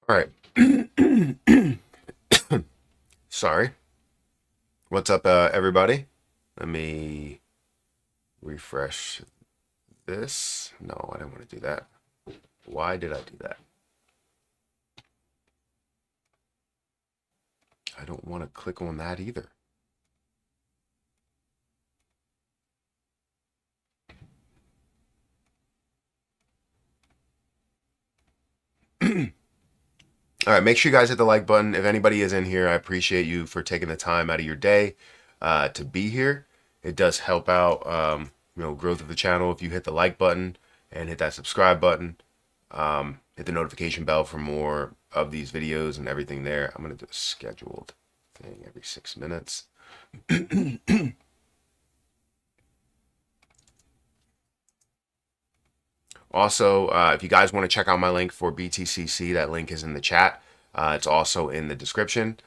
All right. Sorry. What's up, everybody? Let me refresh this. No, I didn't want to do that. Why did I do that? I don't want to click on that either. All right, make sure you guys hit the like button. If anybody is in here, I appreciate you for taking the time out of your day to be here. It does help out, growth of the channel if you hit the like button and hit that subscribe button. Hit the notification bell for more of these videos and everything there. I'm gonna do a scheduled thing every 6 minutes. Also, if you guys want to check out my link for BTCC, that link is in the chat. It's also in the description.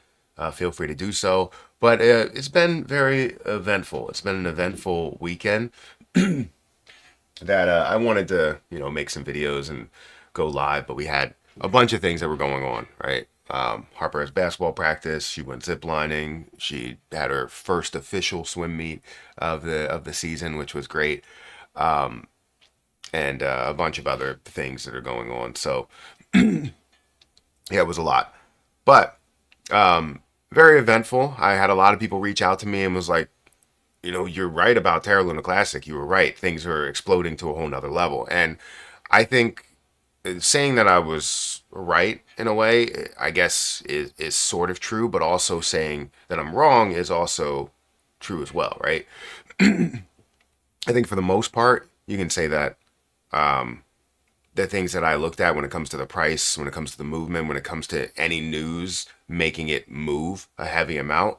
Feel free to do so. But it's been very eventful. It's been an eventful weekend that I wanted to, make some videos and go live. But we had a bunch of things that were going on, right? Harper has basketball practice. She went ziplining. She had her first official swim meet of the season, which was great. And a bunch of other things that are going on. So, yeah, it was a lot, but very eventful. I had a lot of people reach out to me and was like, you're right about Terra Luna Classic. You were right. Things are exploding to a whole nother level. And I think saying that I was right in a way, I guess, is sort of true, but also saying that I'm wrong is also true as well, right? I think for the most part, you can say that the things that I looked at when it comes to the price, when it comes to the movement, when it comes to any news making it move a heavy amount,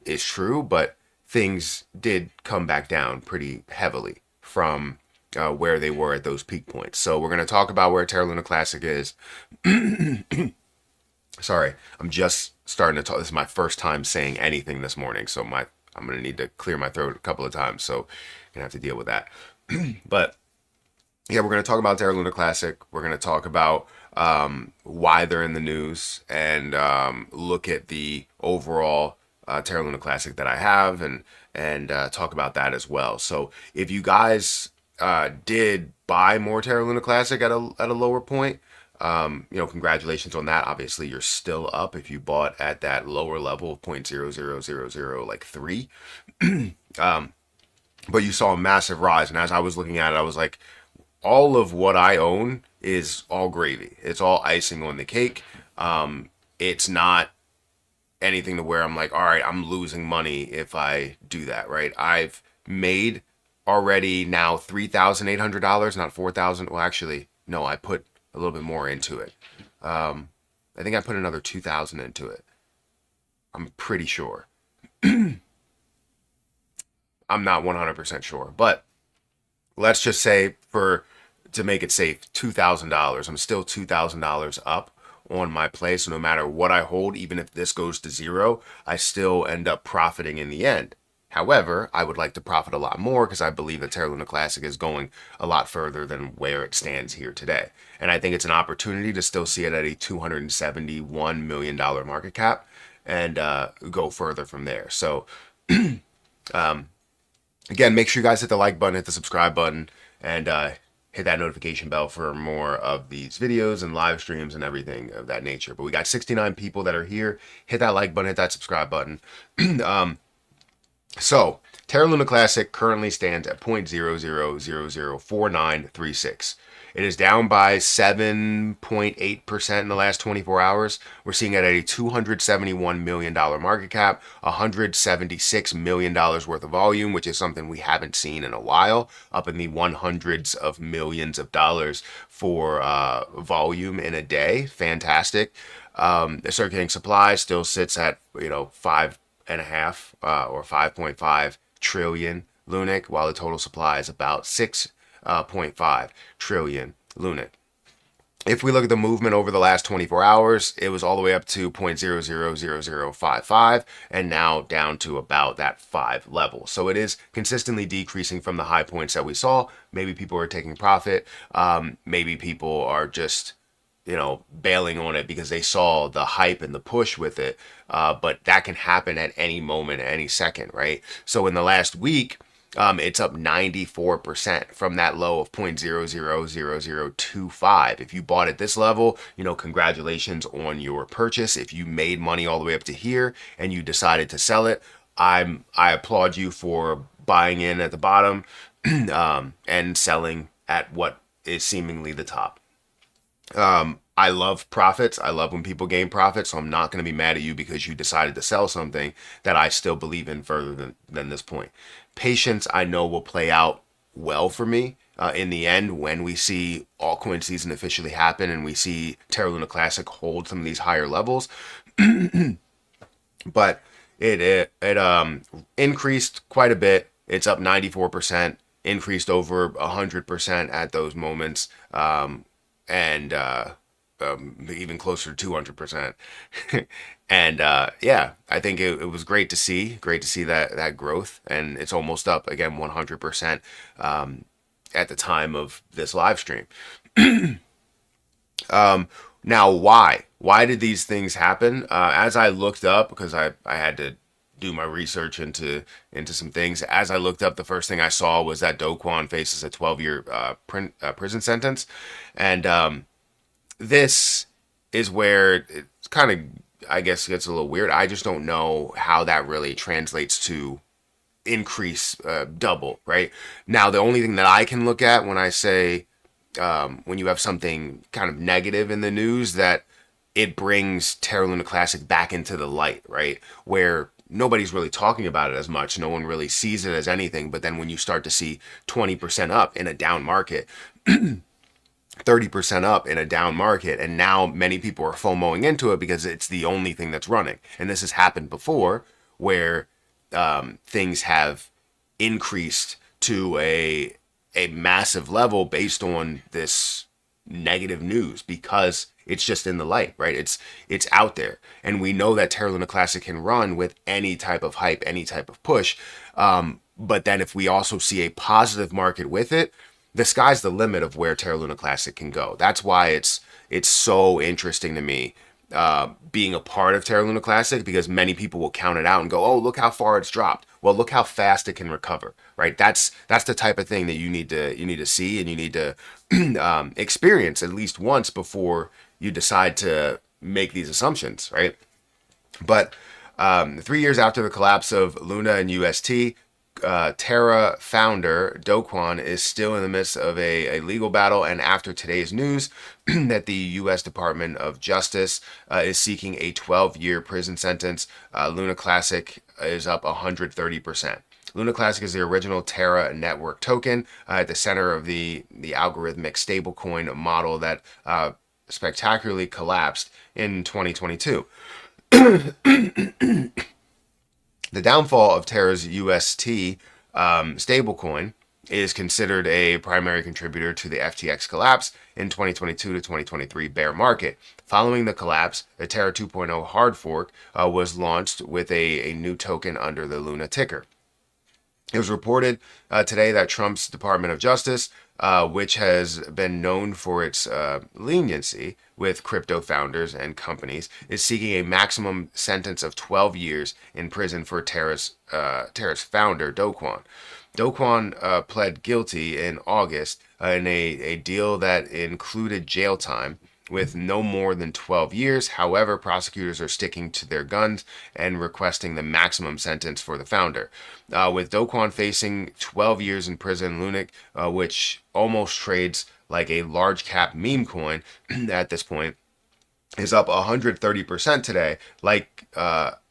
is true. But things did come back down pretty heavily from where they were at those peak points. So we're going to talk about where Terra Luna Classic is. Sorry, I'm just starting to talk. This is my first time saying anything this morning, so I'm going to need to clear my throat a couple of times. So I'm going to have to deal with that. But yeah, we're going to talk about Terra Luna Classic. We're going to talk about why they're in the news and look at the overall Terra Luna Classic that I have and talk about that as well. So if you guys did buy more Terra Luna Classic at a lower point, congratulations on that. Obviously, you're still up if you bought at that lower level of 0.0000 like 3. But you saw a massive rise, and as I was looking at it, I was like, all of what I own is all gravy. It's all icing on the cake. It's not anything to where I'm like, all right, I'm losing money if I do that, right? I've made already now $3,800, not 4,000. Well, actually, no, I put a little bit more into it. I think I put another 2,000 into it. I'm pretty sure. I'm not 100% sure, but let's just say to make it safe, $2,000. I'm still $2,000 up on my play. So no matter what I hold, even if this goes to zero, I still end up profiting in the end. However, I would like to profit a lot more because I believe that Terra Luna Classic is going a lot further than where it stands here today. And I think it's an opportunity to still see it at a $271 million market cap and go further from there. So, again, make sure you guys hit the like button, hit the subscribe button, and hit that notification bell for more of these videos and live streams and everything of that nature. But we got 69 people that are here. Hit that like button, hit that subscribe button. So Terra Luna Classic currently stands at 0.00004936. It is down by 7.8% in the last 24 hours. We're seeing it at a $271 million market cap, $176 million worth of volume, which is something we haven't seen in a while, up in the 100s of millions of dollars for volume in a day. Fantastic. The circulating supply still sits at, 5.5 or 5.5 trillion lunic, while the total supply is about 6.5 trillion lunic. If we look at the movement over the last 24 hours, it was all the way up to 0.000055 and now down to about that 5 level. So it is consistently decreasing from the high points that we saw. Maybe people are taking profit. Maybe people are just bailing on it because they saw the hype and the push with it. But that can happen at any moment, at any second, right? So in the last week, it's up 94% from that low of 0.000025. If you bought at this level, congratulations on your purchase. If you made money all the way up to here and you decided to sell it, I applaud you for buying in at the bottom and selling at what is seemingly the top. I love profits. I love when people gain profits. So I'm not going to be mad at you because you decided to sell something that I still believe in further than this point. Patience, I know, will play out well for me in the end when we see altcoin season officially happen and we see Terra Luna Classic hold some of these higher levels. But it increased quite a bit. It's up 94%, increased over 100% at those moments. And even closer to 200%. And yeah, I think it was great to see that growth, and it's almost up again 100% at the time of this live stream. Now, why did these things happen? As I looked up, because I had to do my research into some things. As I looked up, the first thing I saw was that Do Kwon faces a 12-year prison sentence, and this is where it kind of, I guess, gets a little weird. I just don't know how that really translates to increase double, right? Now, the only thing that I can look at when I say when you have something kind of negative in the news, that it brings Terra Luna Classic back into the light, right? Where nobody's really talking about it as much. No one really sees it as anything. But then when you start to see 20% up in a down market, 30% up in a down market, and now many people are FOMOing into it because it's the only thing that's running. And this has happened before where things have increased to a massive level based on this negative news because it's just in the light, right? It's out there, and we know that Terra Luna Classic can run with any type of hype, any type of push. But then if we also see a positive market with it, the sky's the limit of where Terra Luna Classic can go. That's why it's so interesting to me being a part of Terra Luna Classic, because many people will count it out and go, "Oh, look how far it's dropped." Well, look how fast it can recover, right? That's the type of thing that you need to see, and you need to experience at least once before you decide to make these assumptions, right? But 3 years after the collapse of Luna and UST, Terra founder Do Kwon is still in the midst of a legal battle, and after today's news that the U.S. Department of Justice is seeking a 12-year prison sentence, Luna Classic is up 130%. Luna Classic is the original Terra network token at the center of the algorithmic stablecoin model that spectacularly collapsed in 2022. The downfall of Terra's UST stablecoin is considered a primary contributor to the FTX collapse in 2022 to 2023 bear market. Following the collapse, the Terra 2.0 hard fork was launched with a new token under the Luna ticker. It was reported today that Trump's Department of Justice, which has been known for its leniency with crypto founders and companies, is seeking a maximum sentence of 12 years in prison for Terra's founder, Do Kwon. Do Kwon pled guilty in August in a deal that included jail time with no more than 12 years. However, prosecutors are sticking to their guns and requesting the maximum sentence for the founder. With Do Kwon facing 12 years in prison, Lunic, which almost trades like a large cap meme coin at this point, is up 130% today,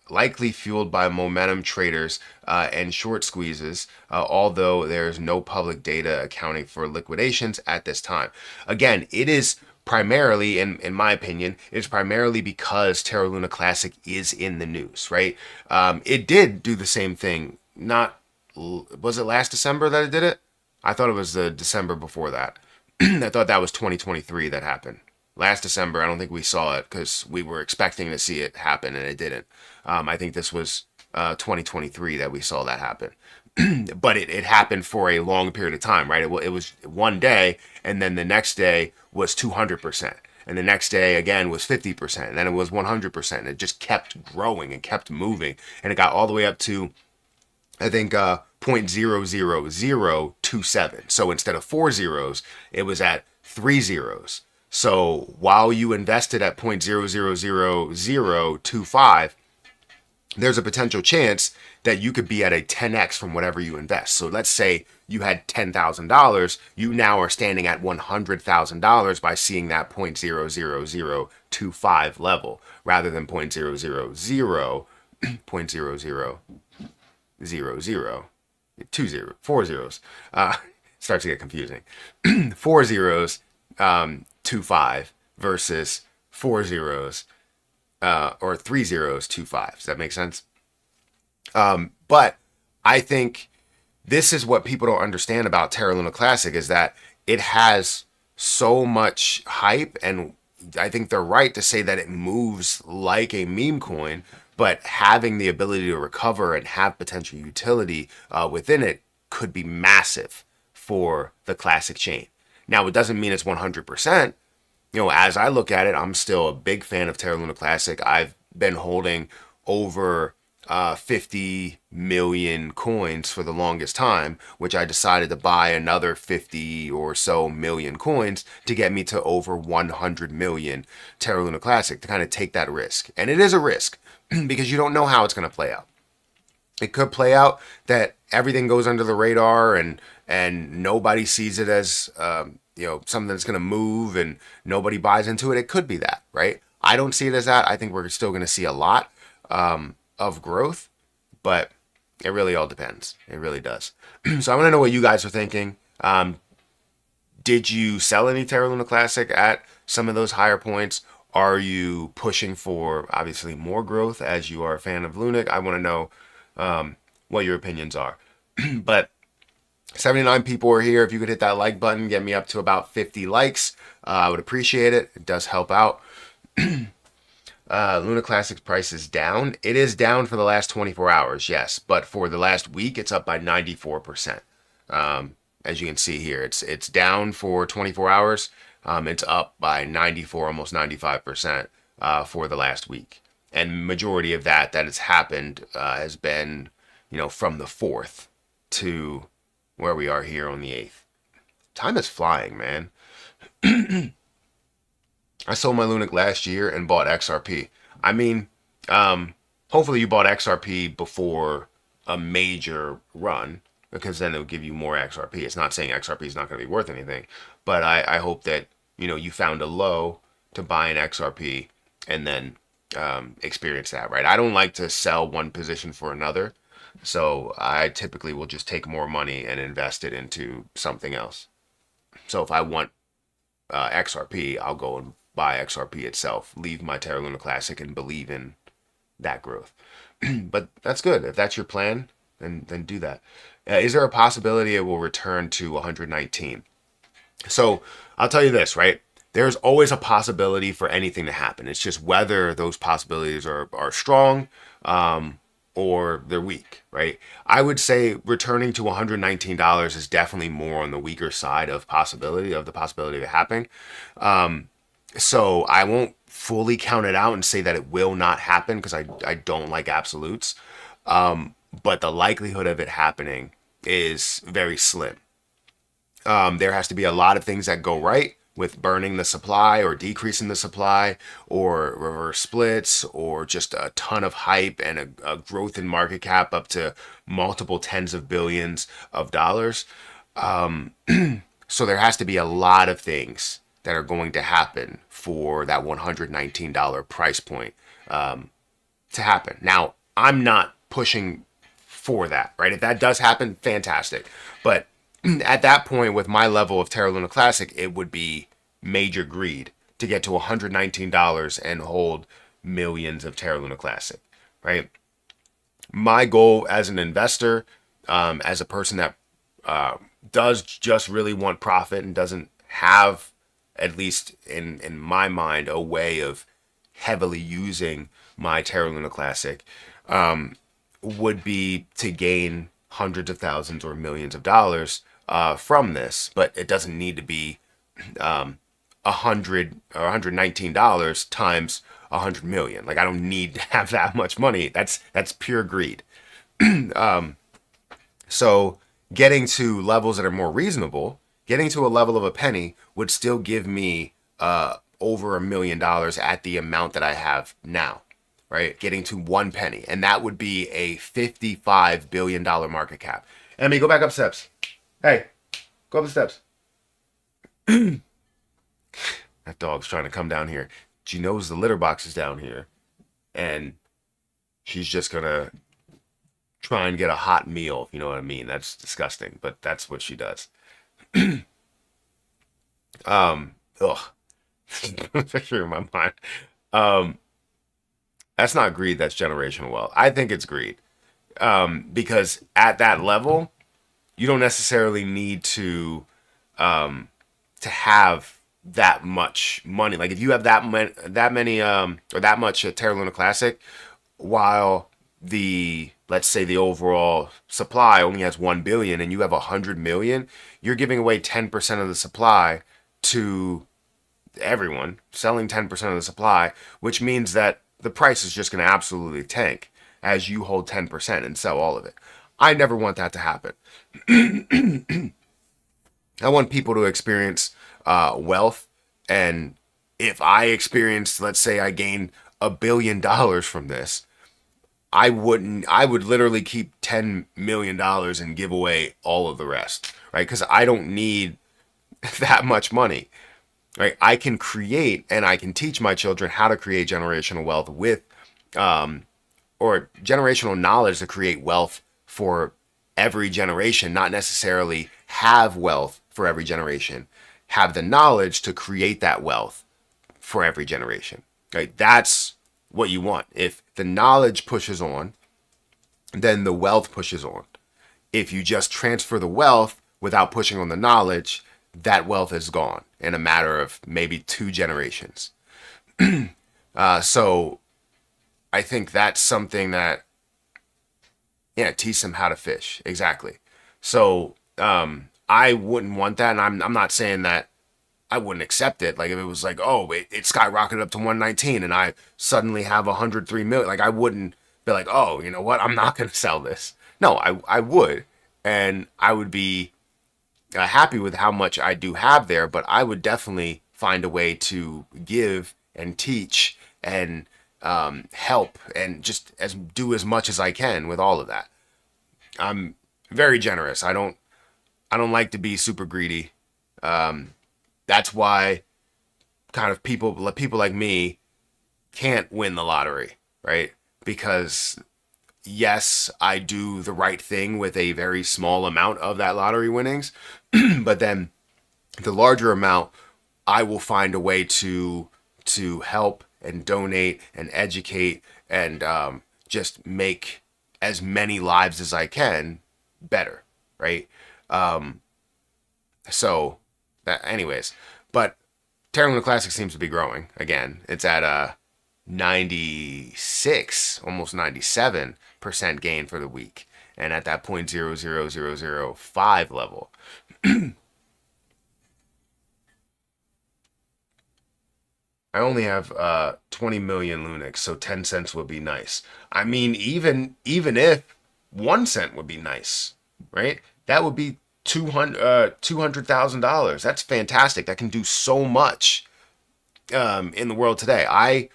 likely fueled by momentum traders and short squeezes, although there's no public data accounting for liquidations at this time. Again, it is primarily, in my opinion, it's primarily because Terra Luna Classic is in the news, right? It did do the same thing. Was it last December that it did it? I thought it was the December before that. I thought that was 2023 that happened. Last December, I don't think we saw it because we were expecting to see it happen and it didn't. I think this was 2023 that we saw that happen. But it happened for a long period of time, right? It was one day, and then the next day was 200%. And the next day again was 50%. And then it was 100%. And it just kept growing and kept moving. And it got all the way up to, I think, 0.00027. So instead of 4 zeros, it was at 3 zeros. So while you invested at 0.00025, there's a potential chance that you could be at a 10x from whatever you invest. So let's say you had $10,000, you now are standing at $100,000 by seeing that 0.00025 level rather than 0.000 4 zeros. Starts to get confusing. 4 zeros, 25 versus 4 zeros, or 3 zeros, 25. Does that make sense? But I think this is what people don't understand about Terra Luna Classic, is that it has so much hype, and I think they're right to say that it moves like a meme coin, but having the ability to recover and have potential utility within it could be massive for the Classic chain. Now, it doesn't mean it's 100%. As I look at it, I'm still a big fan of Terra Luna Classic. I've been holding over 50 million coins for the longest time, which I decided to buy another 50 or so million coins to get me to over 100 million Terra Luna Classic, to kind of take that risk. And it is a risk because you don't know how it's going to play out. It could play out that everything goes under the radar and nobody sees it as something that's going to move and nobody buys into it. It could be that, right? I don't see it as that. I think we're still going to see a lot of growth, but it really all depends. It really does. So I want to know what you guys are thinking. Did you sell any Terra Luna Classic at some of those higher points? Are you pushing for obviously more growth as you are a fan of Luna? I want to know what your opinions are. But 79 people are here. If you could hit that like button, get me up to about 50 likes, I would appreciate it. It does help out. Luna Classic's price is down. It is down for the last 24 hours, yes. But for the last week, it's up by 94%. As you can see here, it's down for 24 hours. It's up by 94, almost 95% for the last week. And majority of that has happened has been, from the 4th to where we are here on the 8th. Time is flying, man. I sold my Luna last year and bought XRP. I mean, hopefully you bought XRP before a major run, because then it'll give you more XRP. It's not saying XRP is not going to be worth anything, but I hope that, you found a low to buy an XRP and then experience that, right? I don't like to sell one position for another. So I typically will just take more money and invest it into something else. So if I want XRP, I'll go and buy XRP itself, leave my Terra Luna Classic, and believe in that growth. But that's good. If that's your plan, then do that. Is there a possibility it will return to 119? So I'll tell you this, right? There's always a possibility for anything to happen. It's just whether those possibilities are strong or they're weak, right? I would say returning to $119 is definitely more on the weaker side of the possibility of it happening. So I won't fully count it out and say that it will not happen, because I don't like absolutes. But the likelihood of it happening is very slim. There has to be a lot of things that go right with burning the supply or decreasing the supply or reverse splits or just a ton of hype and a growth in market cap up to multiple tens of billions of dollars. So there has to be a lot of things that are going to happen for that $119 price point to happen. Now, I'm not pushing for that, right? If that does happen, fantastic. But at that point, with my level of Terra Luna Classic, it would be major greed to get to $119 and hold millions of Terra Luna Classic, right? My goal as an investor, as a person that does just really want profit and doesn't have, at least in my mind, a way of heavily using my Terra Luna Classic, would be to gain hundreds of thousands or millions of dollars from this. But it doesn't need to be $119 times 100 million. Like I don't need to have that much money. That's pure greed. So getting to levels that are more reasonable, getting to a level of a penny would still give me over $1 million at the amount that I have now, right? Getting to one penny, and that would be a $55 billion market cap. Emmy, go back up steps. Hey, go up the steps. That dog's trying to come down here. She knows the litter box is down here, and she's just gonna try and get a hot meal, if you know what I mean. That's disgusting, but that's what she does. Ugh. Picture in my mind. Um, that's not greed, that's generational wealth. I think it's greed. Because at that level, you don't necessarily need to have that much money. Like if you have that many or that much Terra Luna Classic, while the let's say the overall supply only has 1 billion and you have 100 million, you're giving away 10% of the supply to everyone, selling 10% of the supply, which means that the price is just going to absolutely tank as you hold 10% and sell all of it. I never want that to happen. I want people to experience wealth. And if I experienced, let's say I gained $1 billion from this, I would literally keep $10 million and give away all of the rest, right? Because I don't need that much money, right? I can create and I can teach my children how to create generational wealth with, or generational knowledge to create wealth for every generation, not necessarily have wealth for every generation, have the knowledge to create that wealth for every generation, right? That's what you want. If the knowledge pushes on, then the wealth pushes on. If you just transfer the wealth without pushing on the knowledge, that wealth is gone in a matter of maybe 2 generations. So I think that's something that, yeah, teach them how to fish. Exactly. So I wouldn't want that. And I'm not saying that I wouldn't accept it. Like if it was like, oh, it skyrocketed up to 119 and I suddenly have 103 million. Like I wouldn't be like, oh, you know what? I'm not going to sell this. No, I would. And I would be happy with how much I do have there, but I would definitely find a way to give and teach and help and just do as much as I can with all of that. I'm very generous. I don't like to be super greedy. That's why kind of people like me can't win the lottery, right? Because yes, I do the right thing with a very small amount of that lottery winnings, but then the larger amount, I will find a way to help and donate and educate and just make as many lives as I can better, right? So, anyways, but Terra Luna Classic seems to be growing again. It's at 96, almost 97% gain for the week, and at that 0.00005 level. I only have 20 million Lunix, so 10 cents would be nice. I mean, even if 1 cent would be nice, right? That would be $200,000. That's fantastic. That can do so much in the world today. I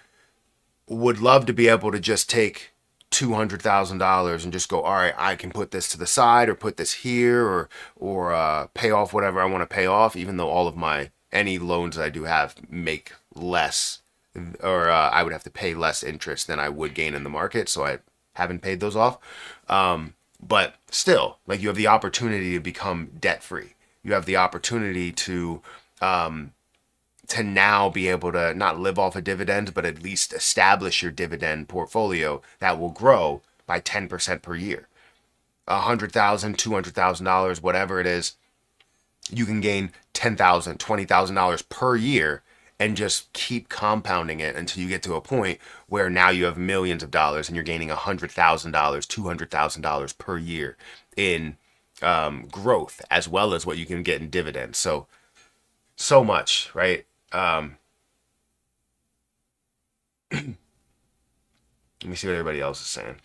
would love to be able to just take $200,000 and just go, all right, I can put this to the side or put this here or pay off whatever I want to pay off, even though all of any loans that I do have make less, or I would have to pay less interest than I would gain in the market. So I haven't paid those off. But still, like, you have the opportunity to become debt free. You have the opportunity to now be able to not live off of dividends, but at least establish your dividend portfolio that will grow by 10% per year. $100,000, $200,000, whatever it is, you can gain $10,000, $20,000 per year and just keep compounding it until you get to a point where now you have millions of dollars and you're gaining $100,000, $200,000 per year in growth, as well as what you can get in dividends. So much, right? Um, Let me see what everybody else is saying.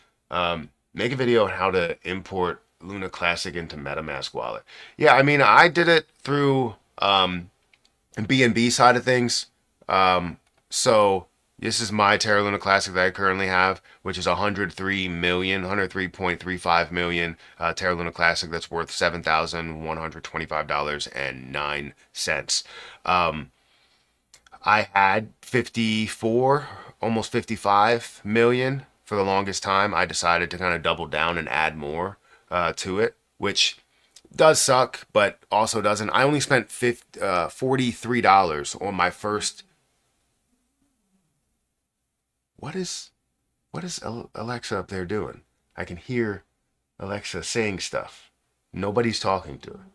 Make a video on how to import Luna Classic into MetaMask wallet. Yeah, I mean, I did it through BNB side of things. So this is my Terra Luna Classic that I currently have, which is 103 million, 103.35 million Terra Luna Classic that's worth $7,125.09. Um, I had 54, almost 55 million for the longest time. I decided to kind of double down and add more to it, which does suck, but also doesn't. I only spent $43 on my first. What is Alexa up there doing? I can hear Alexa saying stuff. Nobody's talking to her.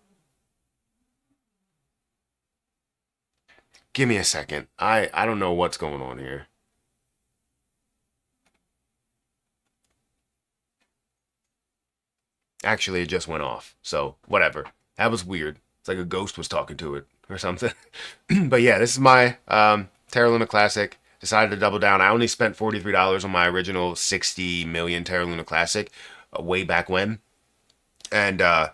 Give me a second. I don't know what's going on here. Actually, it just went off. So, whatever. That was weird. It's like a ghost was talking to it or something. But yeah, this is my Terra Luna Classic. Decided to double down. I only spent $43 on my original 60 million Terra Luna Classic way back when. And I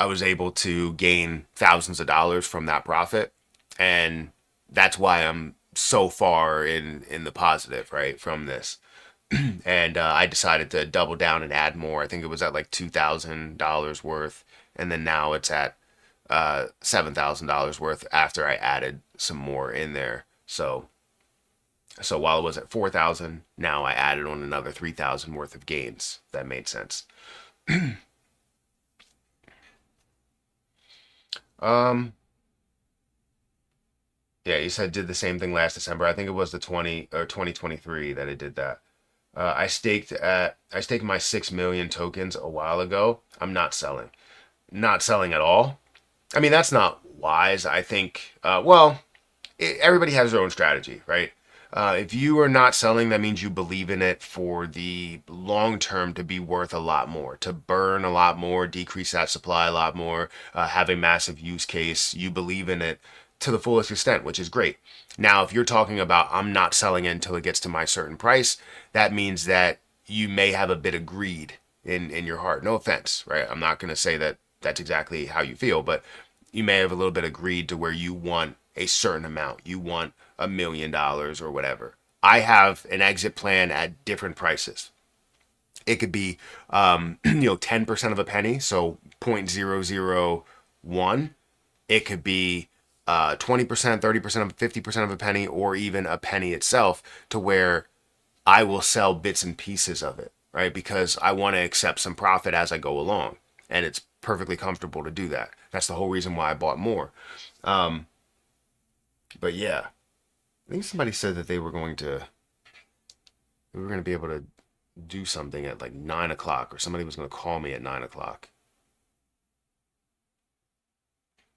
was able to gain thousands of dollars from that profit. And that's why I'm so far in the positive, right, from this. And I decided to double down and add more. I think it was at like $2,000 worth, and then now it's at $7,000 worth after I added some more in there. So while it was at 4,000, now I added on another 3,000 worth of gains. That made sense. Um, yeah, you said did the same thing last December. I think it was the 2023 that it did that. I staked my 6 million tokens a while ago. I'm not selling. Not selling at all. I mean, that's not wise. I think, everybody has their own strategy, right? If you are not selling, that means you believe in it for the long term to be worth a lot more, to burn a lot more, decrease that supply a lot more, have a massive use case. You believe in it to the fullest extent, which is great. Now, if you're talking about I'm not selling it until it gets to my certain price, that means that you may have a bit of greed in your heart. No offense, right? I'm not going to say that that's exactly how you feel, but you may have a little bit of greed to where you want a certain amount. You want $1 million or whatever. I have an exit plan at different prices. It could be, 10% of a penny, so 0.001. It could be 20%, 30%, 50% of a penny, or even a penny itself, to where I will sell bits and pieces of it, right? Because I want to accept some profit as I go along. And it's perfectly comfortable to do that. That's the whole reason why I bought more. Um, but yeah, I think somebody said that we were going to be able to do something at like 9 o'clock, or somebody was going to call me at 9 o'clock.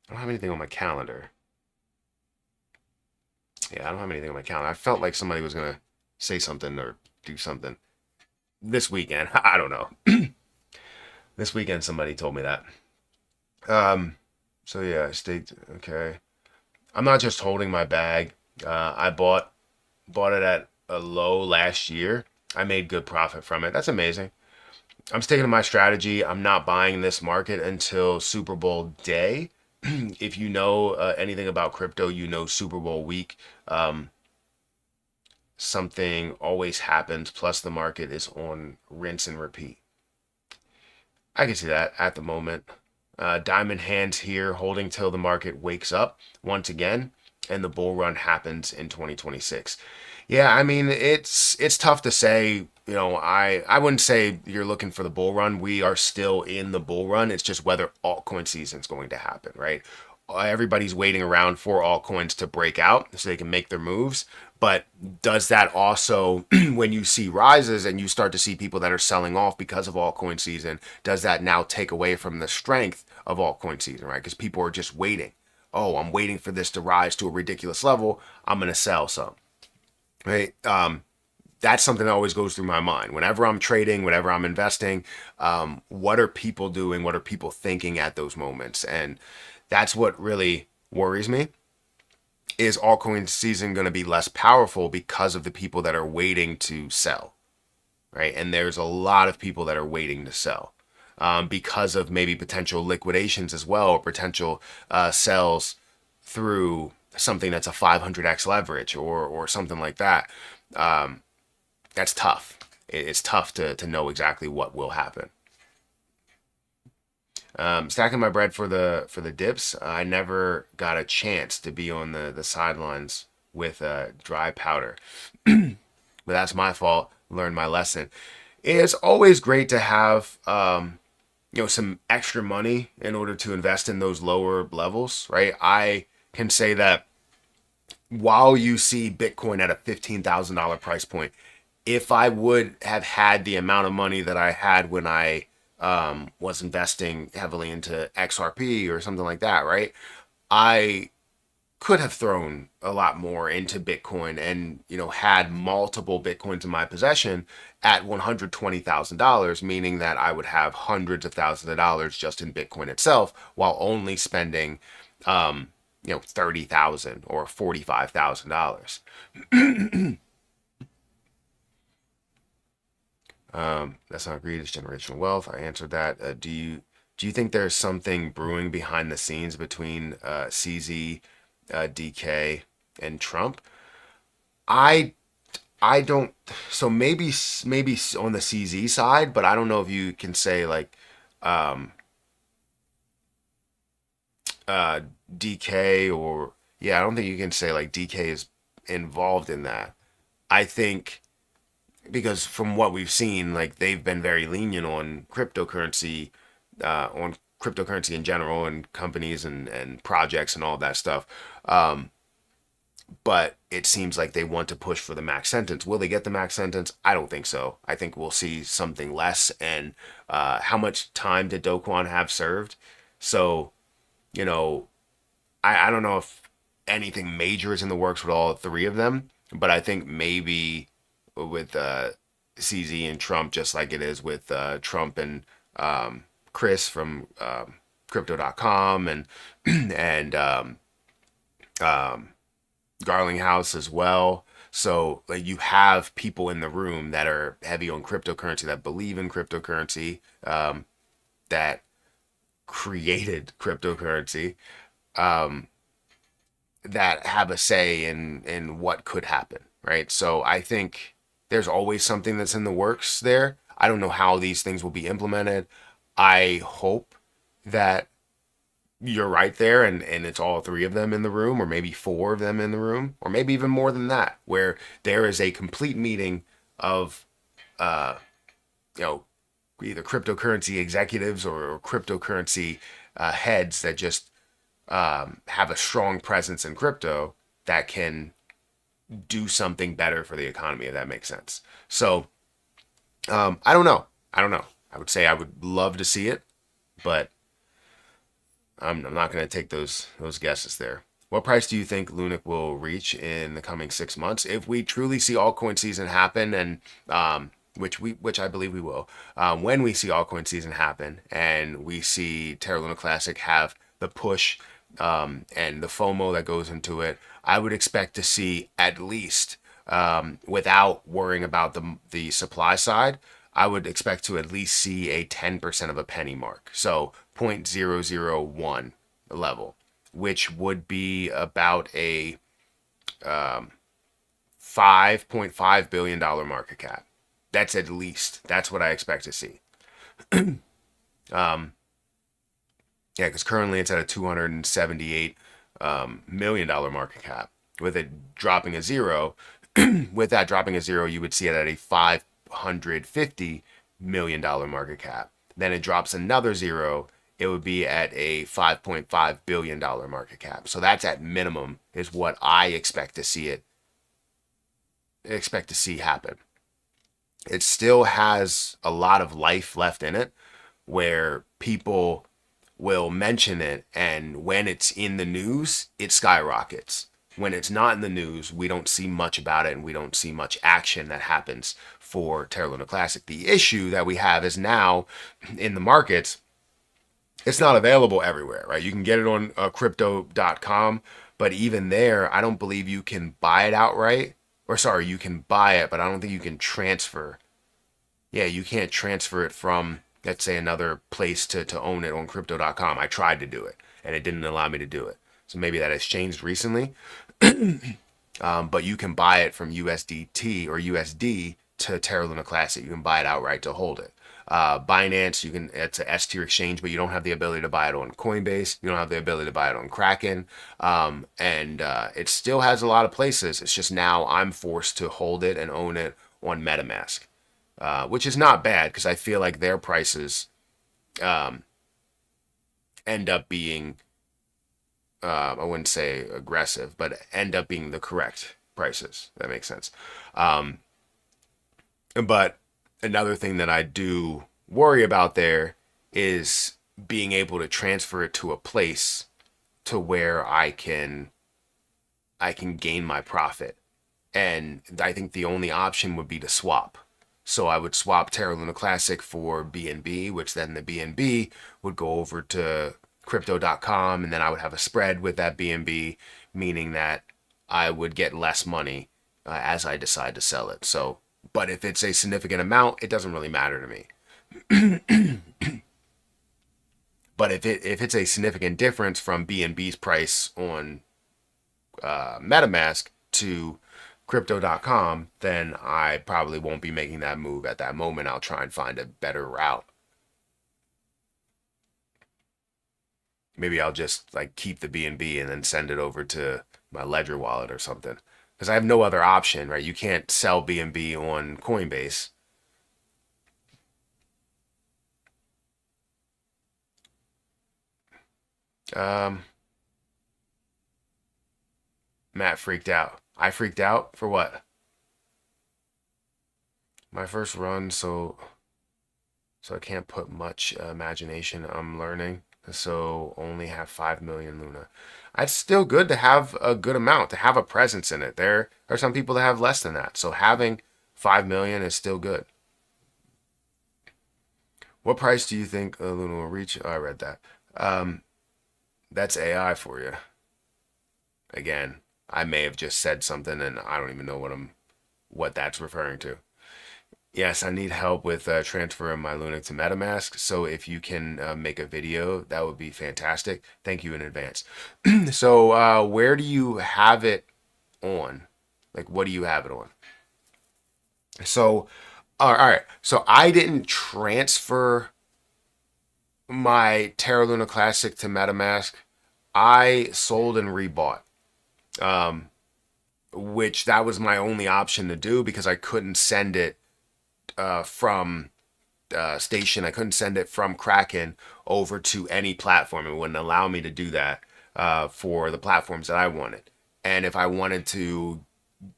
I don't have anything on my calendar. Yeah, I don't have anything on my calendar. I felt like somebody was going to say something or do something this weekend. I don't know. This weekend, somebody told me that. Um, so yeah, I staked. Okay, I'm not just holding my bag. I bought it at a low last year. I made good profit from it. That's amazing. I'm sticking to my strategy. I'm not buying this market until Super Bowl day. If you know anything about crypto, you know Super Bowl week. Um, Something always happens. Plus, the market is on rinse and repeat. I can see that at the moment. Diamond hands here, holding till the market wakes up once again, and the bull run happens in 2026. Yeah, I mean it's tough to say. I wouldn't say you're looking for the bull run. We are still in the bull run. It's just whether altcoin season is going to happen, right? Everybody's waiting around for altcoins to break out so they can make their moves. But does that also, when you see rises and you start to see people that are selling off because of altcoin season, does that now take away from the strength of altcoin season, right? Because people are just waiting. Oh, I'm waiting for this to rise to a ridiculous level. I'm going to sell some, right? That's something that always goes through my mind. Whenever I'm trading, whenever I'm investing, what are people doing? What are people thinking at those moments? And that's what really worries me. is altcoin season going to be less powerful because of the people that are waiting to sell, right? And there's a lot of people that are waiting to sell because of maybe potential liquidations as well, or potential sells through something that's a 500x leverage or something like that. That's tough. It's tough to know exactly what will happen. Stacking my bread for the dips. I never got a chance to be on the sidelines with dry powder, but that's my fault. Learned my lesson. It's always great to have some extra money in order to invest in those lower levels, right? I can say that while you see Bitcoin at a $15,000 price point, if I would have had the amount of money that I had when I was investing heavily into XRP or something like that, right? I could have thrown a lot more into Bitcoin and had multiple Bitcoins in my possession at $120,000, meaning that I would have hundreds of thousands of dollars just in Bitcoin itself, while only spending $30,000 or $45,000. That's not greed, it's generational wealth. I answered that. Do you think there's something brewing behind the scenes between CZ, DK, and Trump? I I don't. So maybe on the CZ side, but I don't know if you can say like um, uh, DK or yeah. I don't think you can say like DK is involved in that. I think because from what we've seen, like they've been very lenient on cryptocurrency in general, and companies and projects and all that stuff. Um, but it seems like they want to push for the max sentence. Will they get the max sentence? I don't think so. I think we'll see something less. And how much time did Do Kwon have served? So, you know, I don't know if anything major is in the works with all three of them, but I think maybe with CZ and Trump, just like it is with Trump and Chris from crypto.com and and um, Garlinghouse as well. So like you have people in the room that are heavy on cryptocurrency, that believe in cryptocurrency, that created cryptocurrency, um, that have a say in what could happen, right? So I think there's always something that's in the works there. I don't know how these things will be implemented. I hope that you're right there and it's all three of them in the room, or maybe four of them in the room, or maybe even more than that, where there is a complete meeting of uh you know either cryptocurrency executives or cryptocurrency heads that just have a strong presence in crypto that can do something better for the economy, if that makes sense. So I don't know. I would say I would love to see it, but I'm not going to take those guesses there. What price do you think Lunic will reach in the coming 6 months if we truly see altcoin season happen, and which I believe we will. When we see altcoin season happen and we see Terra Luna Classic have the push and the FOMO that goes into it, I would expect to see at least, without worrying about the supply side, I would expect to at least see a 10% of a penny mark. So 0.001 level, which would be about a $5.5 billion market cap. That's at least. That's what I expect to see. Yeah, because currently it's at a $278 million market cap. With it dropping a zero, with that dropping a zero, you would see it at a $550 million market cap. Then it drops another zero, it would be at a $5.5 billion market cap. So that's at minimum is what I expect to see happen. It still has a lot of life left in it, where people will mention it, and when it's in the news, it skyrockets. When it's not in the news, we don't see much about it, and we don't see much action that happens for Terra Luna Classic. The issue that we have is now in the markets, it's not available everywhere, right? You can get it on crypto.com, but even there, I don't believe you can buy it outright. Or sorry, you can buy it, but I don't think you can transfer. Yeah, you can't transfer it from, let's say, another place to own it on crypto.com. I tried to do it and it didn't allow me to do it. So maybe that has changed recently. But you can buy it from USDT or USD to Terra Luna Classic. You can buy it outright to hold it. Binance, you can. It's a S tier exchange, but you don't have the ability to buy it on Coinbase. You don't have the ability to buy it on Kraken, and it still has a lot of places. It's just now I'm forced to hold it and own it on MetaMask, which is not bad because I feel like their prices um, end up being I wouldn't say aggressive, but end up being the correct prices. That makes sense. Um, but another thing that I do worry about there is being able to transfer it to a place to where I can gain my profit. And I think the only option would be to swap. So I would swap Terra Luna Classic for BNB, which then the BNB would go over to crypto.com, and then I would have a spread with that BNB, meaning that I would get less money as I decide to sell it. So, but if it's a significant amount, it doesn't really matter to me. But if it's a significant difference from BNB's price on MetaMask to crypto.com, then I probably won't be making that move at that moment. I'll try and find a better route. Maybe I'll just like keep the BNB and then send it over to my Ledger wallet or something. Because I have no other option, right? You can't sell BNB on Coinbase. Um, Matt freaked out. I freaked out for what? My first run, so I can't put much imagination. I'm learning, so only have 5 million Luna. It's still good to have a good amount, to have a presence in it. There are some people that have less than that, so having 5 million is still good. What price do you think Luna will reach? Oh, I read that. Um, that's AI for you. Again, I may have just said something and I don't even know what that's referring to. Yes, I need help with transferring my Luna to MetaMask. So if you can make a video, that would be fantastic. Thank you in advance. So where do you have it on? Like, what do you have it on? So, all right. So I didn't transfer my Terra Luna Classic to MetaMask. I sold and rebought, um, which that was my only option to do because I couldn't send it from station. I couldn't send it from Kraken over to any platform. It wouldn't allow me to do that for the platforms that I wanted. And if I wanted to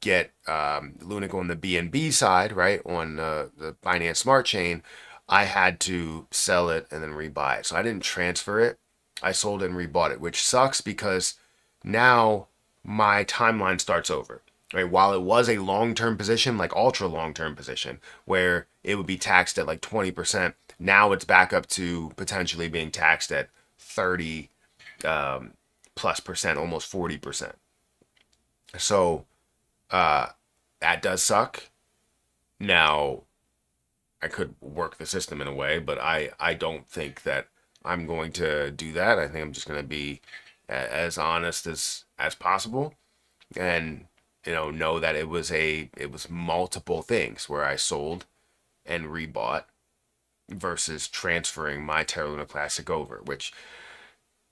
get Lunic on the BNB side, right, on the Binance Smart Chain, I had to sell it and then rebuy it. So I didn't transfer it. I sold it and rebought it, which sucks because now my timeline starts over. Right? While it was a long-term position, like ultra long-term position, where it would be taxed at like 20%, now it's back up to potentially being taxed at 30 plus percent, almost 40%. So uh, that does suck. Now I could work the system in a way, but I don't think that I'm going to do that. I think I'm just going to be as honest as possible, and know that it was multiple things where I sold and rebought versus transferring my Terra Luna Classic over, which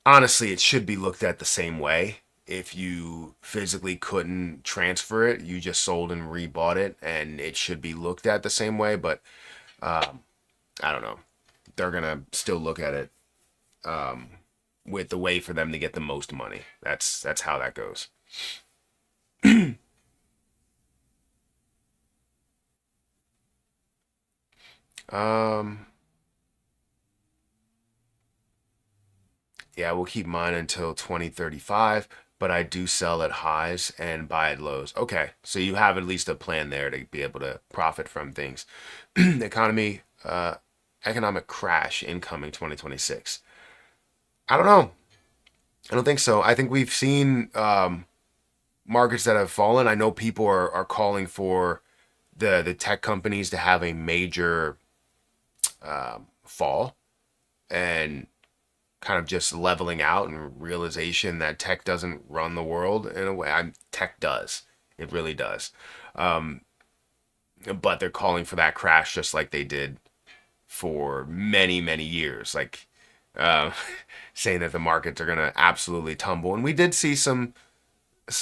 honestly it should be looked at the same way. If you physically couldn't transfer it, you just sold and rebought it, and it should be looked at the same way. But I don't know. They're gonna still look at it with the way for them to get the most money. That's how that goes. Um, yeah, we'll keep mine until 2035, but I do sell at highs and buy at lows. Okay, so you have at least a plan there to be able to profit from things. Economy, economic crash incoming 2026. I don't know. I don't think so. I think we've seen markets that have fallen. I know people are calling for the tech companies to have a major fall and kind of just leveling out and realization that tech doesn't run the world in a way. Tech does. It really does. But they're calling for that crash just like they did for many, many years. Like uh, saying that the markets are going to absolutely tumble. And we did see some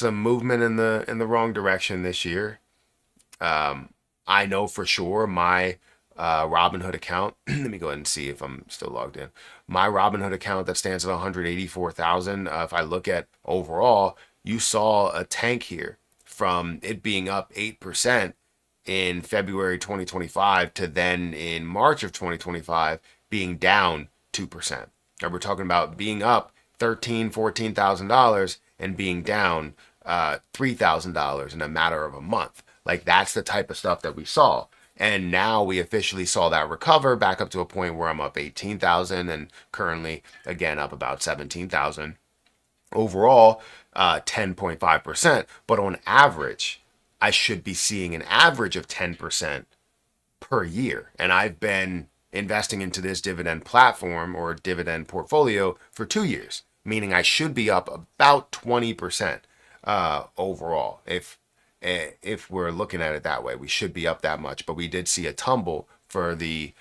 movement in the wrong direction this year. I know for sure my Robinhood account. Let me go ahead and see if I'm still logged in. My Robinhood account that stands at 184,000. If I look at overall, you saw a tank here from it being up 8% in February 2025 to then in March of 2025 being down 2%. Now we're talking about being up $14,000 and being down $3,000 in a matter of a month. Like that's the type of stuff that we saw. And now we officially saw that recover back up to a point where I'm up 18,000 and currently again up about 17,000. Overall, 10.5%. But on average, I should be seeing an average of 10% per year. And I've been investing into this dividend platform or dividend portfolio for 2 years, meaning I should be up about 20% overall. If we're looking at it that way, we should be up that much. But we did see a tumble for the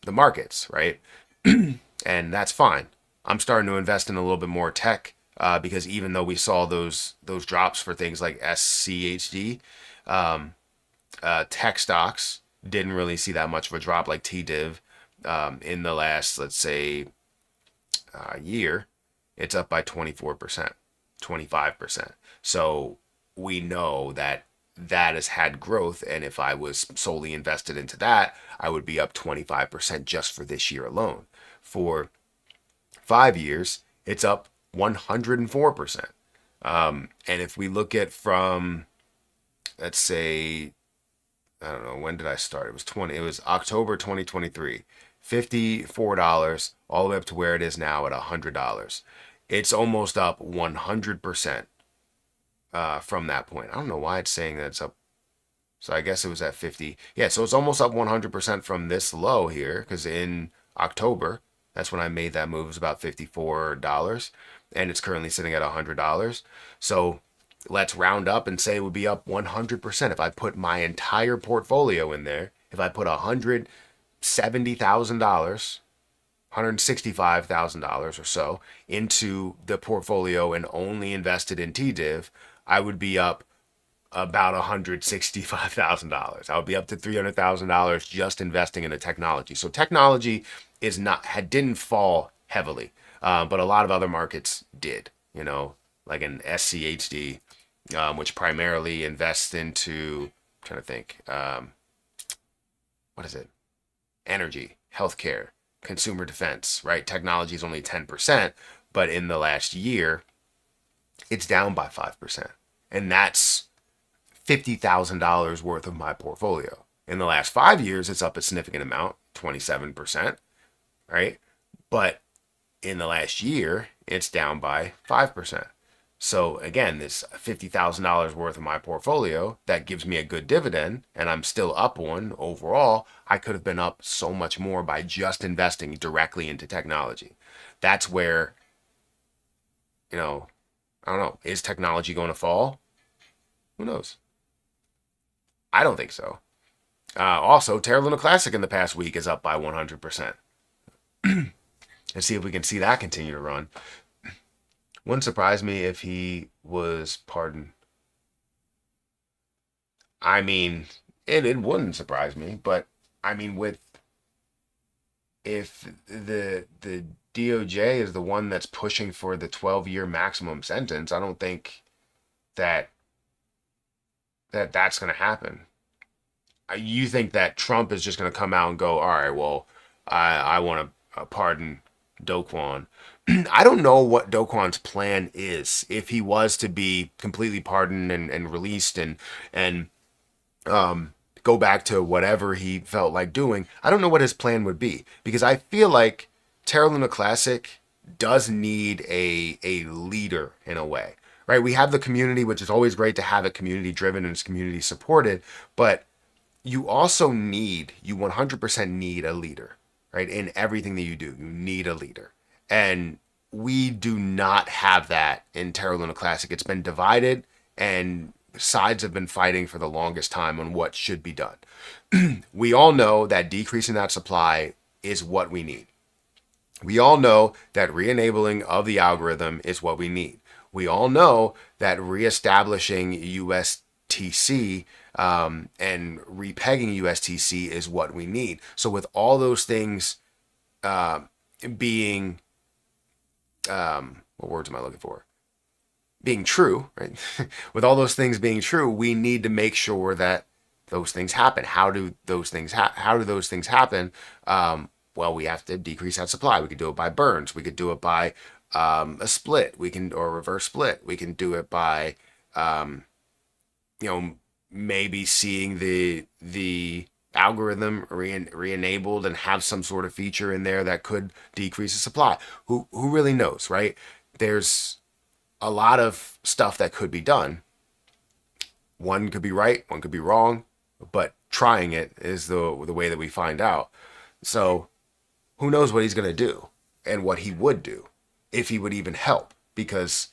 markets, right? And that's fine. I'm starting to invest in a little bit more tech because even though we saw those drops for things like SCHD, tech stocks didn't really see that much of a drop like TDIV in the last, let's say, year. It's up by 24%, 25%. So we know that that has had growth. And if I was solely invested into that, I would be up 25% just for this year alone. For 5 years, it's up 104%. And if we look at from, let's say, I don't know, when did I start? It was October 2023. $54 all the way up to where it is now at $100. It's almost up 100% from that point. I don't know why it's saying that it's up. So I guess it was at 50. Yeah, so it's almost up 100% from this low here because in October, that's when I made that move. It was about $54 and it's currently sitting at $100. So let's round up and say it would be up 100% if I put my entire portfolio in there. If I put $170,000, $165,000 or so into the portfolio and only invested in TDIV, I would be up about $165,000. I would be up to $300,000 just investing in the technology. So technology is not didn't fall heavily, but a lot of other markets did. You know, like an SCHD, which primarily invests into. I'm trying to think. What is it? Energy, healthcare, consumer defense. Right? Technology is only 10%, but in the last year, it's down by 5%, and that's $50,000 worth of my portfolio. In the last 5 years, it's up a significant amount, 27%, right? But in the last year, it's down by 5%. So again, this $50,000 worth of my portfolio that gives me a good dividend and I'm still up one overall, I could have been up so much more by just investing directly into technology. That's where, you know, I don't know, is technology going to fall? Who knows? I don't think so. Also, Terra Luna Classic in the past week is up by 100%. Let's see if we can see that continue to run. Wouldn't surprise me if he was pardoned. I mean, it wouldn't surprise me, but I mean, with if the DOJ is the one that's pushing for the 12-year maximum sentence, I don't think that that's going to happen. You think that Trump is just going to come out and go, all right, well, I want to pardon Do Kwon. I don't know what Do Kwon's plan is if he was to be completely pardoned and released and go back to whatever he felt like doing. I don't know what his plan would be because I feel like Terra Luna Classic does need a leader in a way, right? We have the community, which is always great to have it community driven and it's community supported, but you also need, you 100% need a leader, right? In everything that you do, you need a leader. And we do not have that in Terra Luna Classic. It's been divided and sides have been fighting for the longest time on what should be done. We all know that decreasing that supply is what we need. We all know that re-enabling of the algorithm is what we need. We all know that reestablishing USTC and repegging USTC is what we need. So with all those things being, what words am I looking for? Being true, right? With all those things being true, we need to make sure that those things happen. How do those things happen? Well, we have to decrease that supply. We could do it by burns. We could do it by a split. We can, or a reverse split. We can do it by, maybe seeing the algorithm re-enabled and have some sort of feature in there that could decrease the supply. Who really knows, right? There's a lot of stuff that could be done. One could be right, one could be wrong, but trying it is the way that we find out. So who knows what he's going to do and what he would do, if he would even help. Because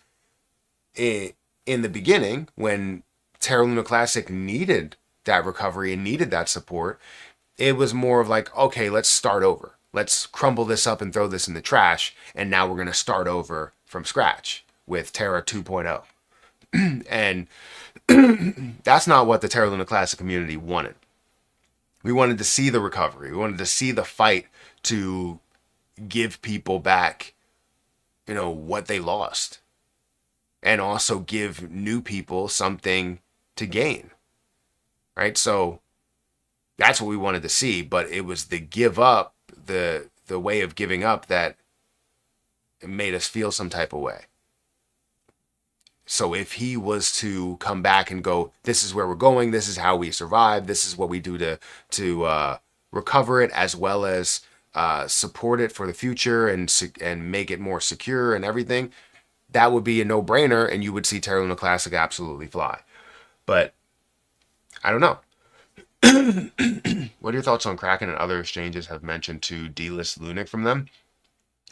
in the beginning, when Terra Luna Classic needed that recovery and needed that support, it was more of like, okay, let's start over. Let's crumble this up and throw this in the trash. And now we're going to start over from scratch with Terra 2.0. And that's not what the Terra Luna Classic community wanted. We wanted to see the recovery. We wanted to see the fight to give people back, what they lost. And also give new people something to gain. Right? So that's what we wanted to see. But it was the give up, the way of giving up that made us feel some type of way. So if he was to come back and go, this is where we're going, this is how we survive, this is what we do to recover it, as well as support it for the future and make it more secure and everything, that would be a no-brainer, and you would see Terra Luna Classic absolutely fly. But I don't know. What are your thoughts on Kraken and other exchanges have mentioned to delist Lunic from them?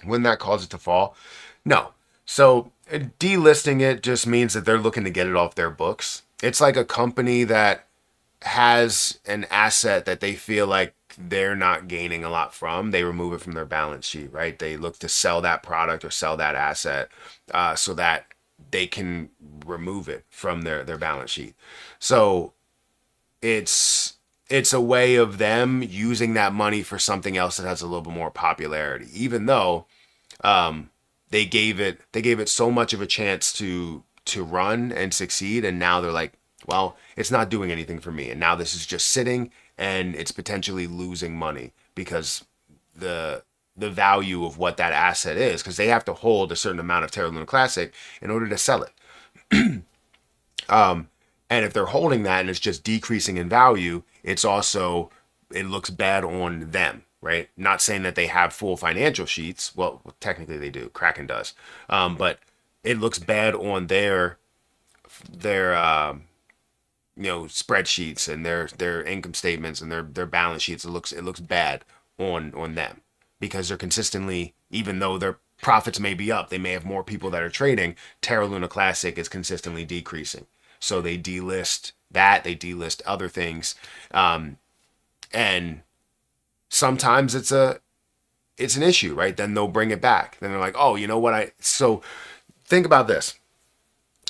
Wouldn't that cause it to fall? No. So delisting it just means that they're looking to get it off their books. It's like a company that has an asset that they feel like they're not gaining a lot from. They remove it from their balance sheet, right? They look to sell that product or sell that asset so that they can remove it from their balance sheet. So it's a way of them using that money for something else that has a little bit more popularity, even though they gave it so much of a chance to run and succeed, and now they're like, well, it's not doing anything for me, and now this is just sitting and it's potentially losing money because the value of what that asset is, because they have to hold a certain amount of Terra Luna Classic in order to sell it. And if they're holding that and it's just decreasing in value, it looks bad on them, right? Not saying that they have full financial sheets. Well, technically they do. Kraken does. But it looks bad on their spreadsheets and their income statements and their balance sheets. It looks bad on them because they're consistently, even though their profits may be up, they may have more people that are trading, Terra Luna Classic is consistently decreasing. So they delist that, they delist other things. And sometimes it's an issue, right? Then they'll bring it back. Then they're like, oh, you know what? So think about this.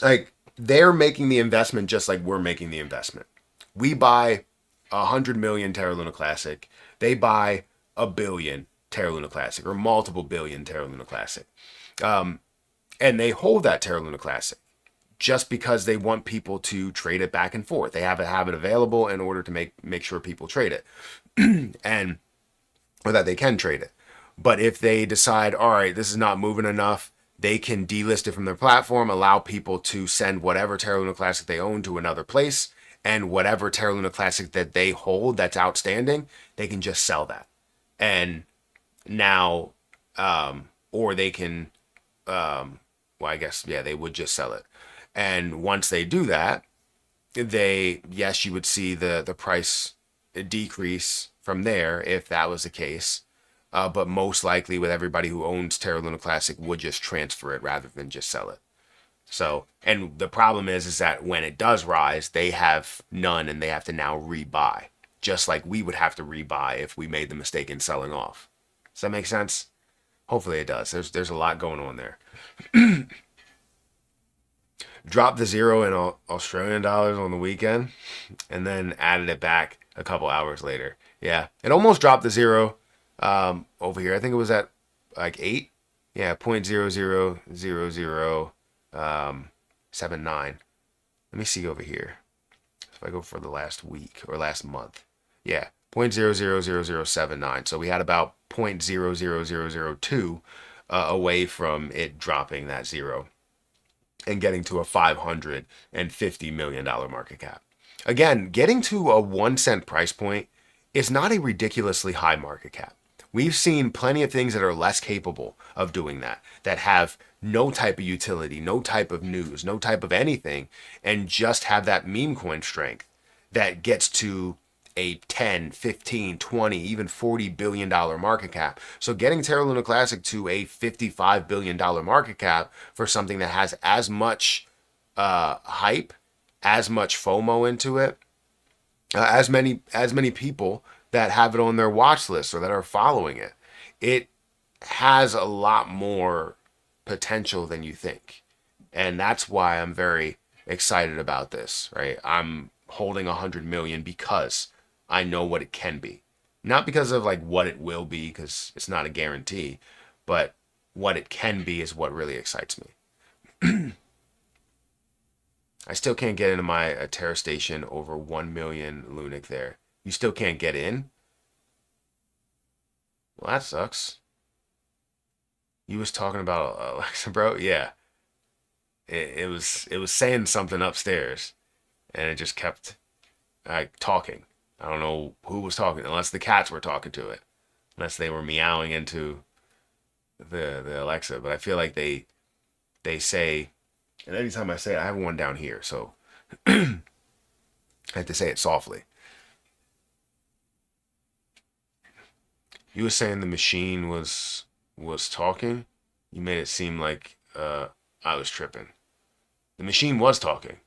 Like, they're making the investment just like we're making the investment. We buy 100 million Terra Luna Classic. They buy 1 billion Terra Luna Classic, or multiple billion Terra Luna Classic. And they hold that Terra Luna Classic just because they want people to trade it back and forth. They have it available in order to make sure people trade it. And or that they can trade it. But if they decide, all right, this is not moving enough, they can delist it from their platform, allow people to send whatever Terra Luna Classic they own to another place, and whatever Terra Luna Classic that they hold that's outstanding, they can just sell that. And now or they can, well, I guess, yeah, they would just sell it. And once they do that, yes, you would see the price decrease from there if that was the case. But most likely, with everybody who owns Terra Luna Classic, would just transfer it rather than just sell it. So, and the problem is that when it does rise, they have none and they have to now rebuy, just like we would have to rebuy if we made the mistake in selling off. Does that make sense? Hopefully it does. There's a lot going on there. Dropped the zero in Australian dollars on the weekend and then added it back a couple hours later. Yeah, it almost dropped the zero over here. I think it was at like 8. Yeah, 0.0000 79. Let me see over here. If I go for the last week or last month. Yeah, 0.000079. So we had about 0.00002 away from it dropping that zero and getting to a $550 million market cap. Again, getting to a 1 cent price point is not a ridiculously high market cap. We've seen plenty of things that are less capable of doing that, that have no type of utility, no type of news, no type of anything, and just have that meme coin strength that gets to a 10, 15, 20, even $40 billion market cap. So getting Terra Luna Classic to a $55 billion market cap for something that has as much hype, as much FOMO into it, as many people that have it on their watch list or that are following it, it has a lot more potential than you think. And that's why I'm very excited about this, right? I'm holding 100 million because I know what it can be. Not because of like what it will be, because it's not a guarantee, but what it can be is what really excites me. I still can't get into my Terra station over 1 million Lunic there. You still can't get in? Well, that sucks. You was talking about Alexa, bro? Yeah. It was saying something upstairs, and it just kept like talking. I don't know who was talking, unless the cats were talking to it, unless they were meowing into the Alexa. But I feel like they say, and anytime I say it, I have one down here, so I have to say it softly. You were saying the machine was talking. You made it seem like I was tripping. The machine was talking.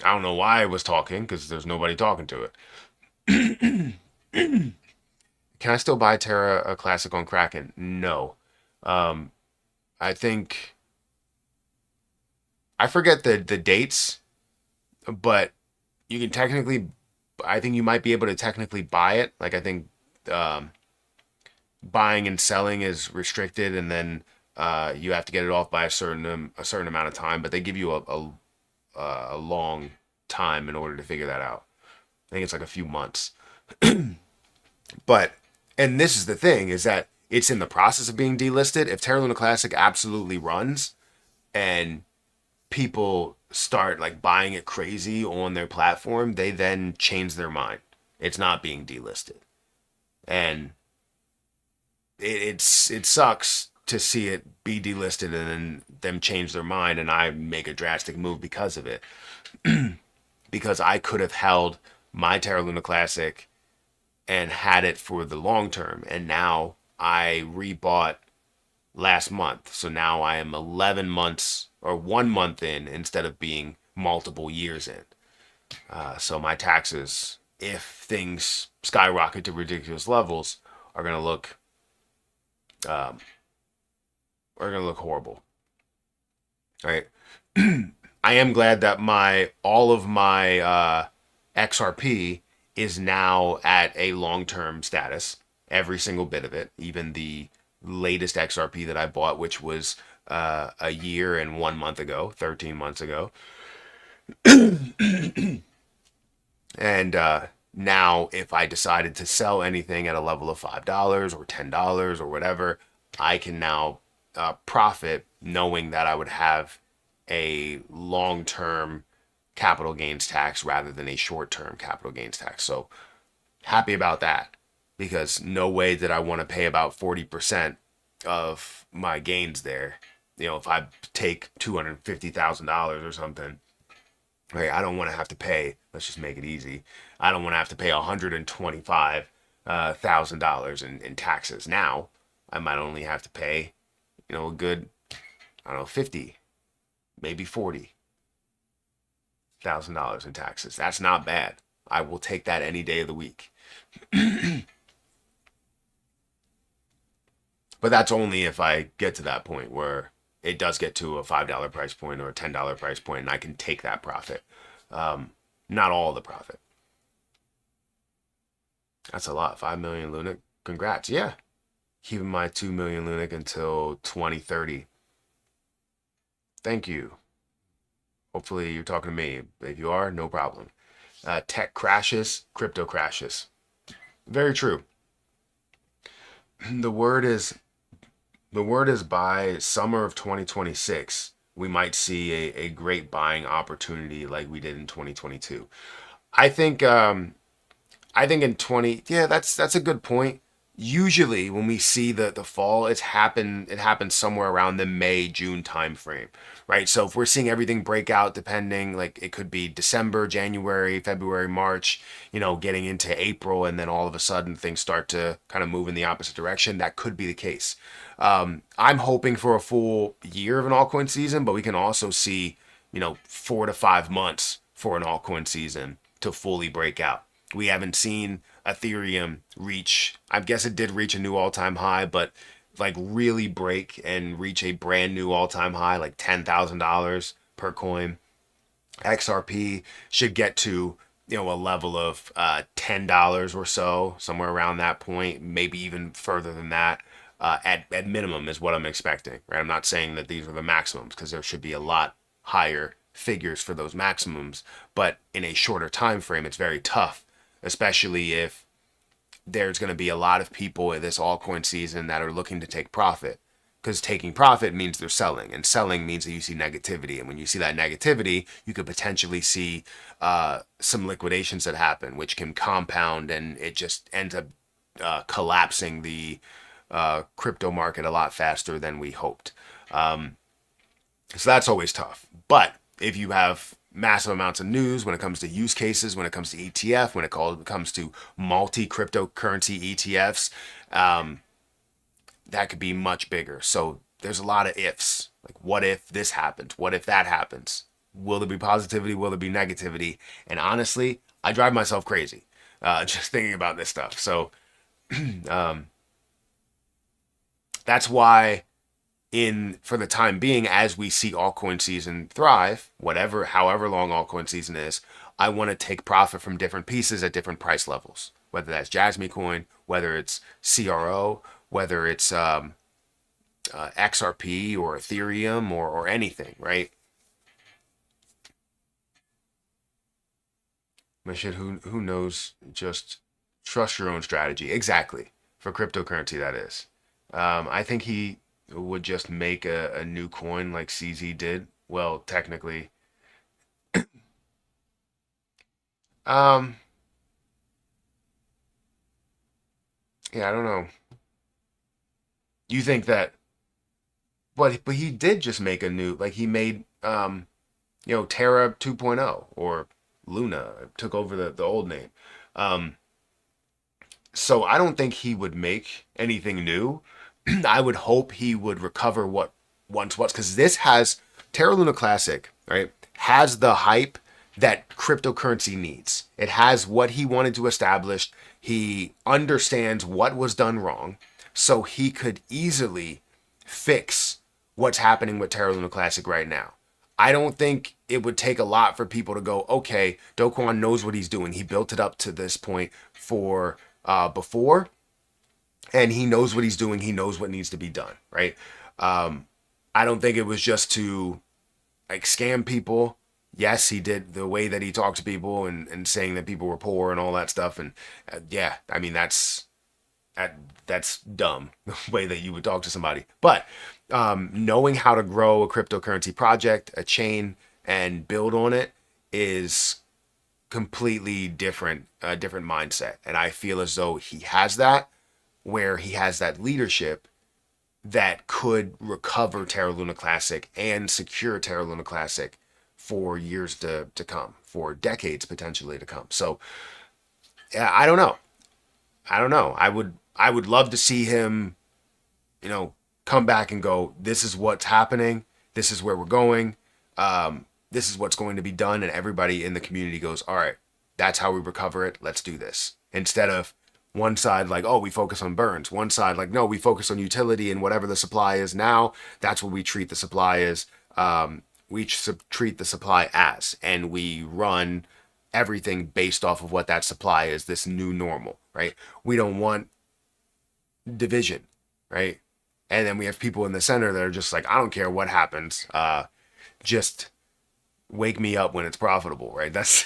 I don't know why it was talking because there's nobody talking to it. Can I still buy Terra a Classic on Kraken? No. Um, I think I forget the dates, but you can technically. I think you might be able to technically buy it. Like I think um, buying and selling is restricted, and then you have to get it off by a certain amount of time. But they give you a long time in order to figure that out. I think it's like a few months. But and this is the thing is that it's in the process of being delisted. If Terra Luna Classic absolutely runs and people start like buying it crazy on their platform, they then change their mind. It's not being delisted, and it sucks to see it be delisted and then them change their mind and I make a drastic move because of it. Because I could have held my Terra Luna Classic and had it for the long term, and now I rebought last month. So now I am 11 months or 1 month in instead of being multiple years in. So my taxes, if things skyrocket to ridiculous levels, are gonna look um, are gonna look horrible. All right. I am glad that my all of my XRP is now at a long-term status. Every single bit of it, even the latest XRP that I bought, which was a year and 1 month ago, 13 months ago. And now, if I decided to sell anything at a level of $5 or $10 or whatever, I can now profit knowing that I would have a long term capital gains tax rather than a short term capital gains tax. So Happy about that, because no way did I want to pay about 40% of my gains there. If I take $250,000 or something, right? I don't want to have to pay. Let's just make it easy. I don't want to have to pay $125,000 in taxes. Now, I might only have to pay, a good, I don't know, 50, maybe $40,000 in taxes. That's not bad. I will take that any day of the week. But that's only if I get to that point where it does get to a $5 price point or a $10 price point, and I can take that profit. Not all the profit. That's a lot. 5 million Lunic. Congrats. Yeah. Keeping my 2 million Lunic until 2030. Thank you. Hopefully you're talking to me. If you are, no problem. Tech crashes, crypto crashes. Very true. The word is by summer of 2026, we might see a great buying opportunity like we did in 2022. I think in 20, yeah, that's a good point. Usually when we see the fall, it happens somewhere around the May June time frame, right? So if we're seeing everything break out, depending, like it could be December, January, February, March, getting into April, and then all of a sudden things start to kind of move in the opposite direction. That could be the case. I'm hoping for a full year of an altcoin season, but we can also see 4 to 5 months for an altcoin season to fully break out. We haven't seen Ethereum reach, I guess it did reach a new all-time high, but like really break and reach a brand new all-time high, like $10,000 per coin. XRP should get to, a level of $10 or so, somewhere around that point, maybe even further than that. At minimum is what I'm expecting, right? I'm not saying that these are the maximums, because there should be a lot higher figures for those maximums, but in a shorter time frame, it's very tough, especially if there's going to be a lot of people in this altcoin season that are looking to take profit, because taking profit means they're selling, and selling means that you see negativity. And when you see that negativity, you could potentially see some liquidations that happen, which can compound, and it just ends up collapsing the crypto market a lot faster than we hoped. So that's always tough. But if you have massive amounts of news when it comes to use cases, when it comes to ETF, when it comes to multi-cryptocurrency ETFs, that could be much bigger. So there's a lot of ifs. Like, what if this happens? What if that happens? Will there be positivity? Will there be negativity? And honestly, I drive myself crazy just thinking about this stuff. So that's why, for the time being, as we see altcoin season thrive, however long altcoin season is, I want to take profit from different pieces at different price levels, whether that's Jasmy coin, whether it's CRO, whether it's XRP or Ethereum or anything, right? My shit, who knows? Just trust your own strategy. Exactly. For cryptocurrency, that is. I think he would just make a new coin like CZ did. Well, technically. Um, yeah, I don't know. You think that, but he did just make a new, like he made, Terra 2.0, or Luna took over the old name. Um, so I don't think he would make anything new. I would hope he would recover what once was, because this has Terra Luna Classic, right? Has the hype that cryptocurrency needs. It has what he wanted to establish. He understands what was done wrong, so he could easily fix what's happening with Terra Luna Classic right now. I don't think it would take a lot for people to go, okay, Do Kwon knows what he's doing. He built it up to this point for before, and he knows what he's doing. He knows what needs to be done, right? I don't think it was just to like scam people. Yes, he did the way that he talked to people, and saying that people were poor and all that stuff. And yeah, I mean, that's dumb, the way that you would talk to somebody. But knowing how to grow a cryptocurrency project, a chain, and build on it is completely different mindset. And I feel as though he has that, where he has that leadership that could recover Terra Luna Classic and secure Terra Luna Classic for years to come, for decades potentially to come. So yeah, I don't know. I don't know. I would love to see him, you know, come back and go, this is what's happening, this is where we're going, this is what's going to be done, and everybody in the community goes, all right, that's how we recover it, let's do this. Instead of one side like, oh, we focus on burns, one side like, no, we focus on utility, and whatever the supply is now, that's what we treat the supply as. We treat the supply as, and we run everything based off of what that supply is, this new normal, right? We don't want division, right? And then we have people in the center that are just like, I don't care what happens, just wake me up when it's profitable, right? That's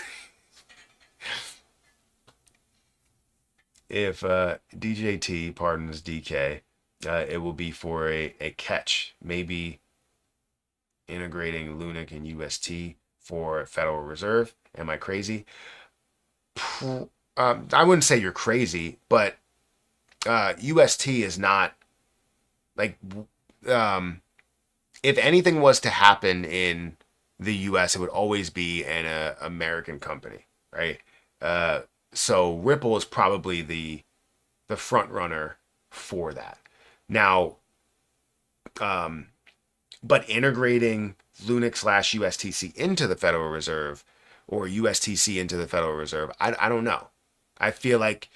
if DJT pardons DK, it will be for a catch, maybe integrating Lunic and UST for Federal Reserve. Am I crazy? I wouldn't say you're crazy, but UST is not like, um, if anything was to happen in the U.S., it would always be an American company, right? Uh, so Ripple is probably the front runner for that. Now, um, but integrating Lunix slash USTC into the Federal Reserve or USTC into the Federal Reserve, I don't know. I feel like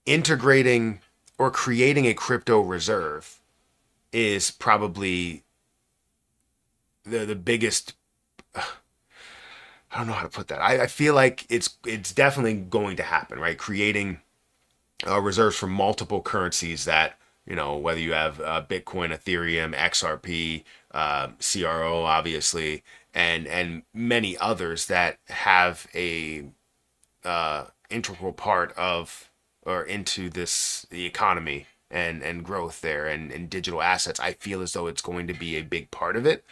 integrating or creating a crypto reserve is probably the biggest. I don't know how to put that. I feel like it's definitely going to happen, right? Creating reserves for multiple currencies that, whether you have Bitcoin, Ethereum, XRP, CRO, obviously, and many others that have a integral part of or into the economy and growth there and digital assets. I feel as though it's going to be a big part of it.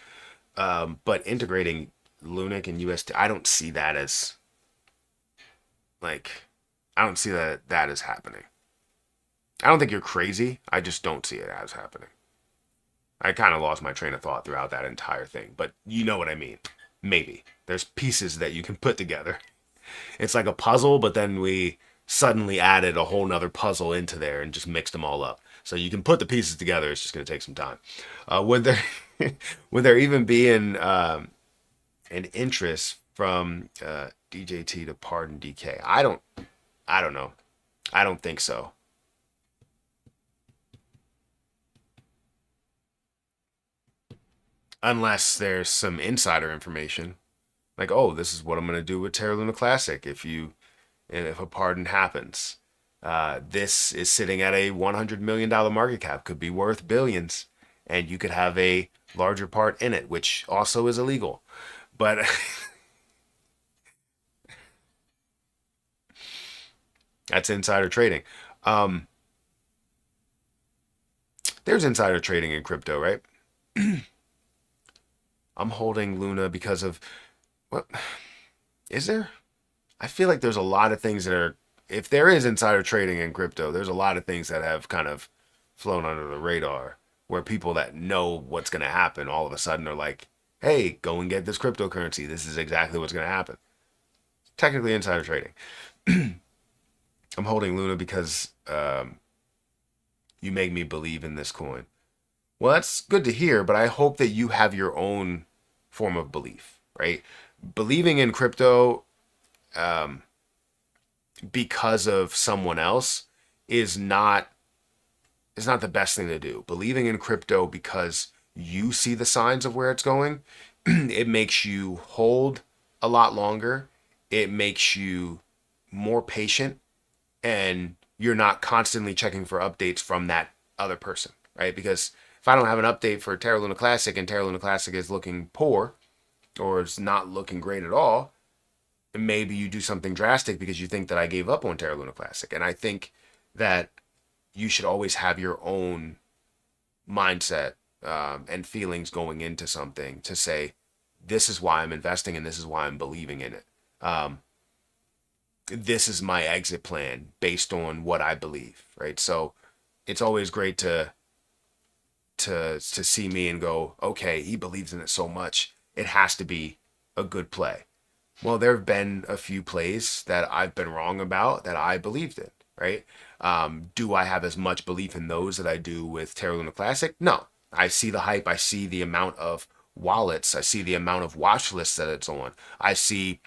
But integrating Lunic and UST, I don't see that as like, I don't see that as happening. I don't think you're crazy. I just don't see it as happening. I kind of lost my train of thought throughout that entire thing, but you know what I mean. Maybe there's pieces that you can put together. It's like a puzzle, but then we suddenly added a whole nother puzzle into there and just mixed them all up. So you can put the pieces together. It's just going to take some time. Would there would there even be an interest from DJT to pardon DK? I don't know. I don't think so. Unless there's some insider information, like, oh, this is what I'm going to do with Terra Luna Classic if a pardon happens. This is sitting at a $100 million market cap, could be worth billions, and you could have a larger part in it, which also is illegal. But that's insider trading. Um, there's insider trading in crypto, right? I'm holding Luna because of what is there? I feel like there's a lot of things that are, if there is insider trading in crypto, there's a lot of things that have kind of flown under the radar where people that know what's going to happen all of a sudden are like, hey, go and get this cryptocurrency. This is exactly what's going to happen. Technically insider trading. I'm holding Luna because you make me believe in this coin. Well, that's good to hear, but I hope that you have your own form of belief, right? Believing in crypto um, because of someone else is not the best thing to do. Believing in crypto because you see the signs of where it's going, it makes you hold a lot longer. It makes you more patient, and you're not constantly checking for updates from that other person, right? Because if I don't have an update for Terra Luna Classic and Terra Luna Classic is looking poor or it's not looking great at all, maybe you do something drastic because you think that I gave up on Terra Luna Classic. And I think that you should always have your own mindset and feelings going into something to say, this is why I'm investing and this is why I'm believing in it. this is my exit plan based on what I believe, right? So it's always great to see me and go, okay, he believes in it so much, it has to be a good play. Well, there have been a few plays that I've been wrong about that I believed in, right? Do I have as much belief in those that I do with Terra Luna Classic? No. I see the hype. I see the amount of wallets. I see the amount of watch lists that it's on. I see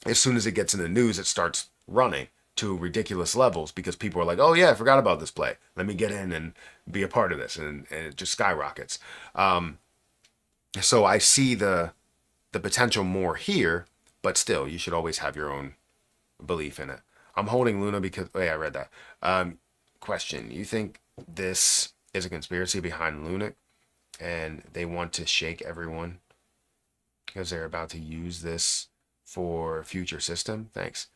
as soon as it gets in the news, it starts running to ridiculous levels because people are like, oh, yeah, I forgot about this play. Let me get in and be a part of this. And it just skyrockets. So I see the potential more here, but still, you should always have your own belief in it. I'm holding Luna because, oh, yeah, I read that. Question: you think this is a conspiracy behind Luna and they want to shake everyone because they're about to use this for future system? Thanks.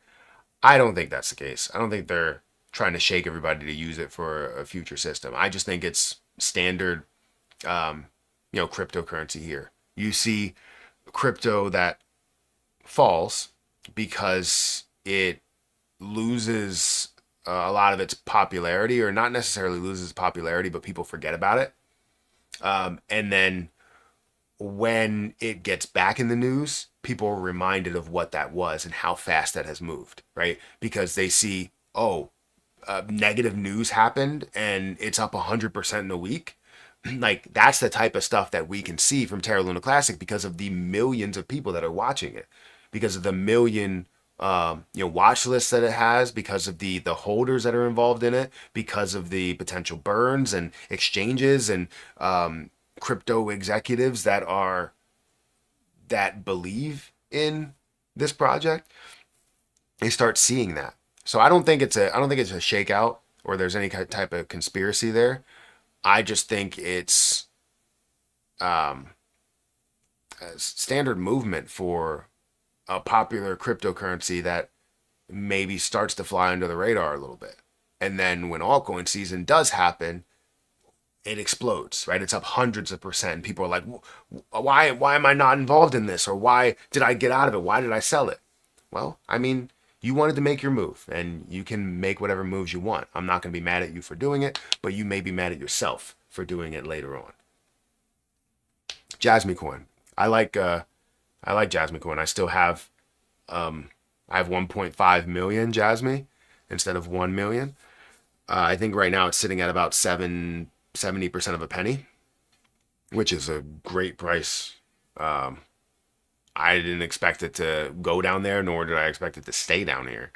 I don't think that's the case. I don't think they're trying to shake everybody to use it for a future system. I just think it's standard, um, cryptocurrency here. You see crypto that falls because it loses a lot of its popularity, or not necessarily loses popularity, but people forget about it. And then when it gets back in the news, people are reminded of what that was and how fast that has moved, right? Because they see, oh, negative news happened and it's up 100% in a week. Like, that's the type of stuff that we can see from Terra Luna Classic because of the millions of people that are watching it, because of the million watch lists that it has, because of the holders that are involved in it, because of the potential burns and exchanges and crypto executives that believe in this project. They start seeing that. So I don't think it's a shakeout or there's any type of conspiracy there. I just think it's um, a standard movement for a popular cryptocurrency that maybe starts to fly under the radar a little bit. And then when altcoin season does happen, it explodes, right? It's up hundreds of percent. And people are like, why am I not involved in this? Or why did I get out of it? Why did I sell it? Well, I mean, you wanted to make your move and you can make whatever moves you want. I'm not going to be mad at you for doing it, but you may be mad at yourself for doing it later on. Jasmine coin. I like Jasmine coin. I still have I have 1.5 million Jasmine instead of 1 million. I think right now it's sitting at about 70% of a penny, which is a great price. Um, I didn't expect it to go down there, nor did I expect it to stay down here.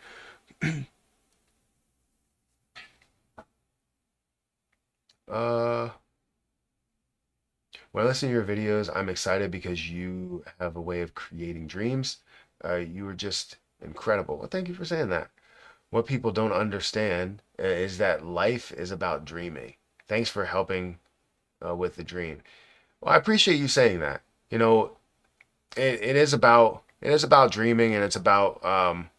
Uh, when I listen to your videos, I'm excited because you have a way of creating dreams. You are just incredible. Well, thank you for saying that. What people don't understand is that life is about dreaming. Thanks for helping with the dream. Well, I appreciate you saying that. You know, it is about dreaming, and it's about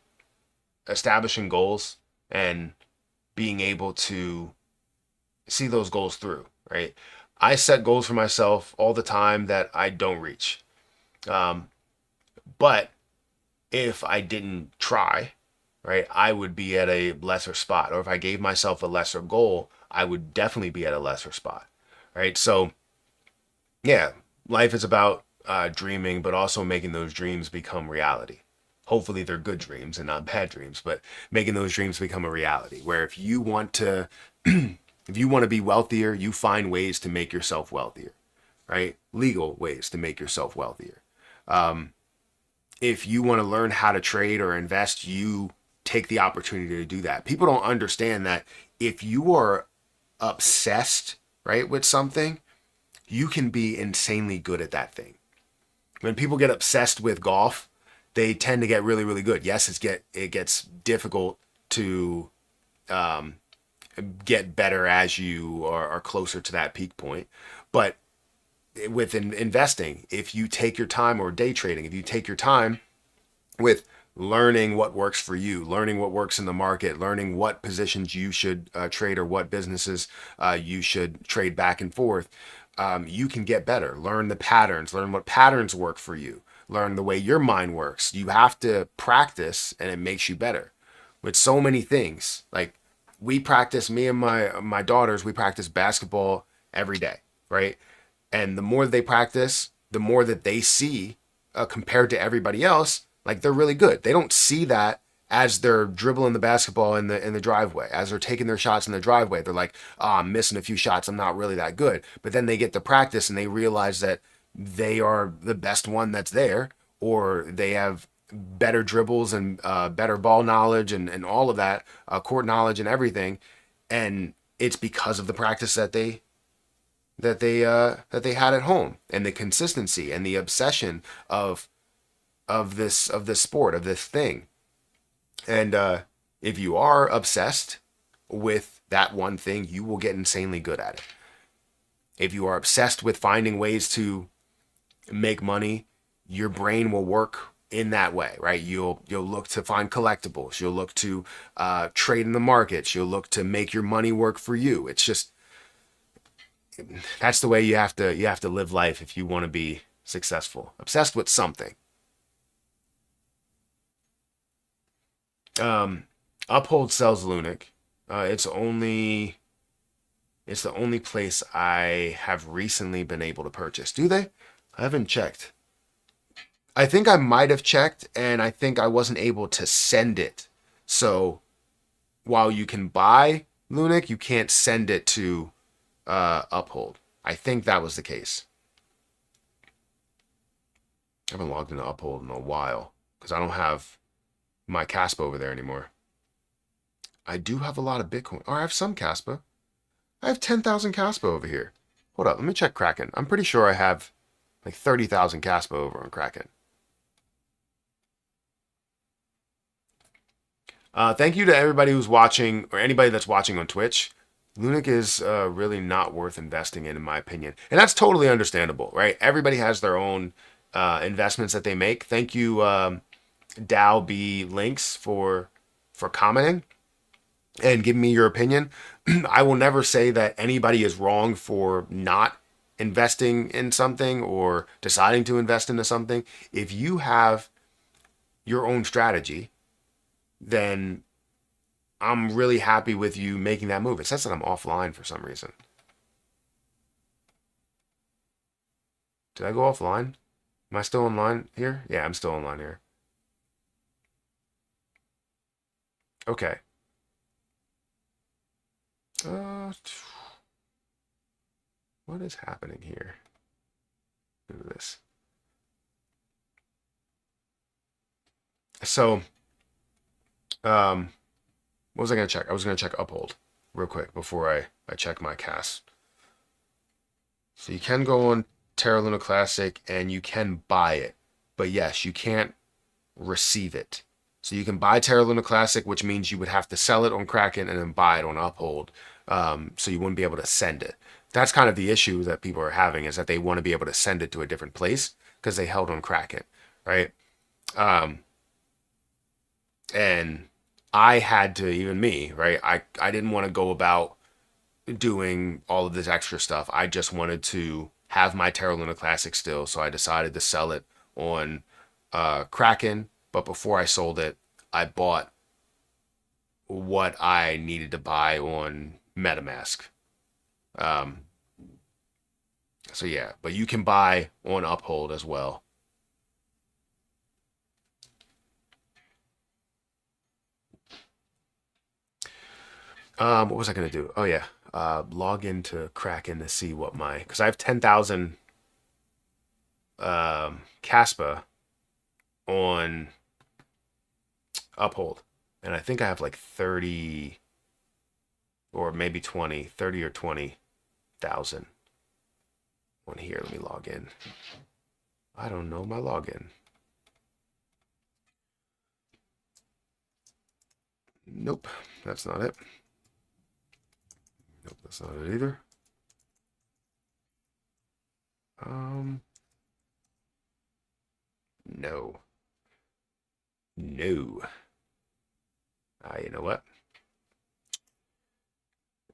establishing goals and being able to see those goals through, right? I set goals for myself all the time that I don't reach. Um, but if I didn't try, right, I would be at a lesser spot. Or if I gave myself a lesser goal, I would definitely be at a lesser spot, right? So, yeah, life is about dreaming, but also making those dreams become reality. Hopefully, they're good dreams and not bad dreams, but making those dreams become a reality. Where if you want to, if you want to be wealthier, you find ways to make yourself wealthier, right? Legal ways to make yourself wealthier. Um, if you want to learn how to trade or invest, you take the opportunity to do that. People don't understand that if you are obsessed, right, with something, you can be insanely good at that thing. When people get obsessed with golf, they tend to get really, really good. Yes, it gets difficult to um, get better as you are closer to that peak point. But with investing, if you take your time, or day trading, if you take your time with learning what works for you, learning what works in the market, learning what positions you should trade, or what businesses you should trade back and forth, you can get better. Learn the patterns, learn what patterns work for you, learn the way your mind works. You have to practice and it makes you better. with so many things. Like we practice, me and my daughters, we practice basketball every day, right? And the more they practice, the more that they see compared to everybody else, like they're really good. They don't see that as they're dribbling the basketball in the driveway, as they're taking their shots in the driveway. They're like, oh, I'm missing a few shots. I'm not really that good. But then they get to practice and they realize that they are the best one that's there, or they have better dribbles and better ball knowledge and all of that, court knowledge and everything. And it's because of the practice that they had at home, and the consistency and the obsession of this sport, of this thing. And if you are obsessed with that one thing, you will get insanely good at it. If you are obsessed with finding ways to make money, your brain will work in that way, right? You'll look to find collectibles. You'll look to trade in the markets. You'll look to make your money work for you. It's just, that's the way you have to live life if you want to be successful. Obsessed with something. Uphold sells Lunic. It's the only place I have recently been able to purchase. Do they? I haven't checked. I think I might have checked, and I think I wasn't able to send it. So while you can buy Lunic, you can't send it to Uphold. I think that was the case. I haven't logged into Uphold in a while because I don't have my Caspa over there anymore. I do have a lot of Bitcoin. Or I have some Caspa. I have 10,000 Caspa over here. Hold up, let me check Kraken. I'm pretty sure I have like 30,000 Caspa over on Kraken. Thank you to everybody who's watching, or anybody that's watching on Twitch. Lunic is really not worth investing in my opinion. And that's totally understandable, right? Everybody has their own investments that they make. Thank you, Dow B Links, for commenting and giving me your opinion. I will never say that anybody is wrong for not investing in something or deciding to invest into something. If you have your own strategy, then I'm really happy with you making that move. It says that I'm offline for some reason. Did I go offline? Am I still online here? Yeah, I'm still online here. Okay. What is happening here? Look at this. So, what was I going to check? I was going to check Uphold real quick before I check my cast. So you can go on Terra Luna Classic and you can buy it. But yes, you can't receive it. So you can buy Terra Luna Classic, which means you would have to sell it on Kraken and then buy it on Uphold. So you wouldn't be able to send it. That's kind of the issue that people are having, is that they want to be able to send it to a different place because they held on Kraken, right? And I had to, even me, right? I didn't want to go about doing all of this extra stuff. I just wanted to have my Terra Luna Classic still, so I decided to sell it on Kraken. But before I sold it, I bought what I needed to buy on MetaMask. So yeah, but you can buy on Uphold as well. What was I gonna do? Oh yeah, log into Kraken to see what because I have 10,000 Caspa on Uphold, and I think I have like 30 or maybe 20, 30 or 20,000 on here. Let me log in. I don't know my login. Nope, that's not it. Nope, that's not it either. No. No. You know what?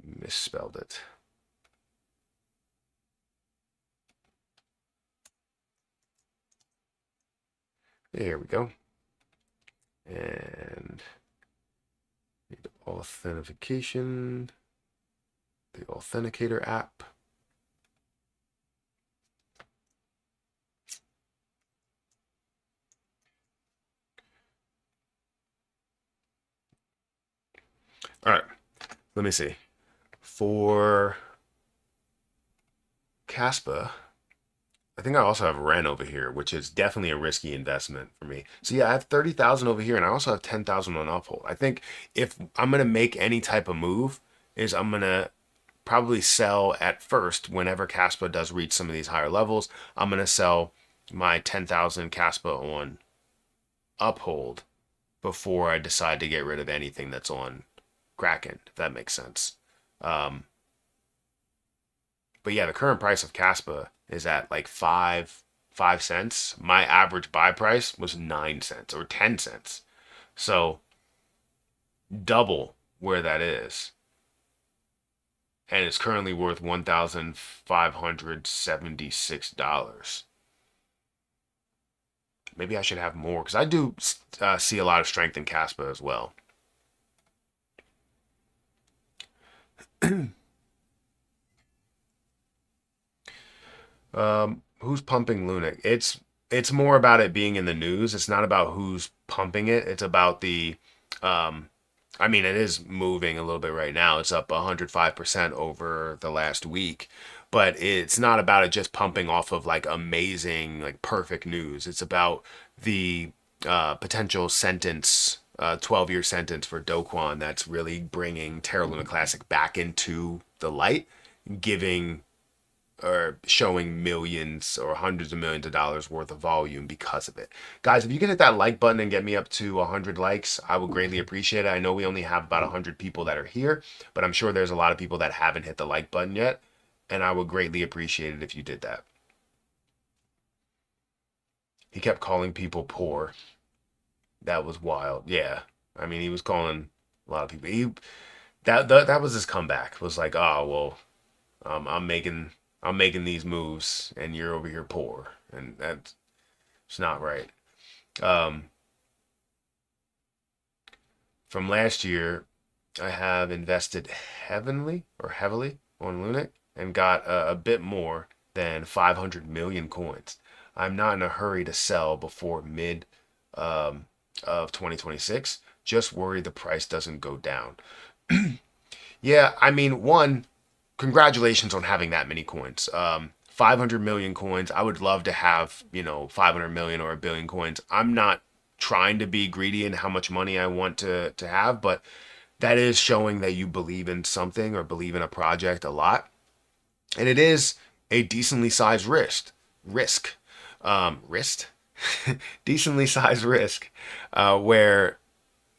Misspelled it. There we go. And authentication, the Authenticator app. All right, let me see. For Caspa, I think I also have Ren over here, which is definitely a risky investment for me. So yeah, I have 30,000 over here, and I also have 10,000 on Uphold. I think if I'm gonna make any type of move, is I'm gonna probably sell at first whenever Caspa does reach some of these higher levels. I'm gonna sell my 10,000 Caspa on Uphold before I decide to get rid of anything that's on Kraken, if that makes sense. Um, but yeah, the current price of Caspa is at like 5 cents. My average buy price was 9 cents or 10 cents. So double where that is. And it's currently worth $1,576. Maybe I should have more because I do see a lot of strength in Caspa as well. Who's pumping Lunac? It's more about it being in the news. It's not about who's pumping it. It's about the I mean, it is moving a little bit right now. It's up 105% over the last week, but it's not about it just pumping off of like amazing, like perfect news. It's about the potential sentence, 12-year sentence for Do Kwon that's really bringing Terra Luna Classic back into the light, giving or showing millions or hundreds of millions of dollars worth of volume because of it. Guys, if you can hit that like button and get me up to 100 likes, I would greatly appreciate it. I know we only have about 100 people that are here, but I'm sure there's a lot of people that haven't hit the like button yet, and I would greatly appreciate it if you did that. He kept calling people poor. That was wild. Yeah. I mean, he was calling a lot of people. That was his comeback. Was like, "Oh, well, I'm making these moves and you're over here poor." And that's it's not right. Um, from last year, I have invested heavily on Lunac and got a bit more than 500 million coins. I'm not in a hurry to sell before mid um, of 2026. Just worry the price doesn't go down. Yeah, I mean, one, congratulations on having that many coins. 500 million coins. I would love to have, 500 million or a billion coins. I'm not trying to be greedy in how much money I want to have, but that is showing that you believe in something or believe in a project a lot. And it is a decently sized risk, wrist, decently sized risk, where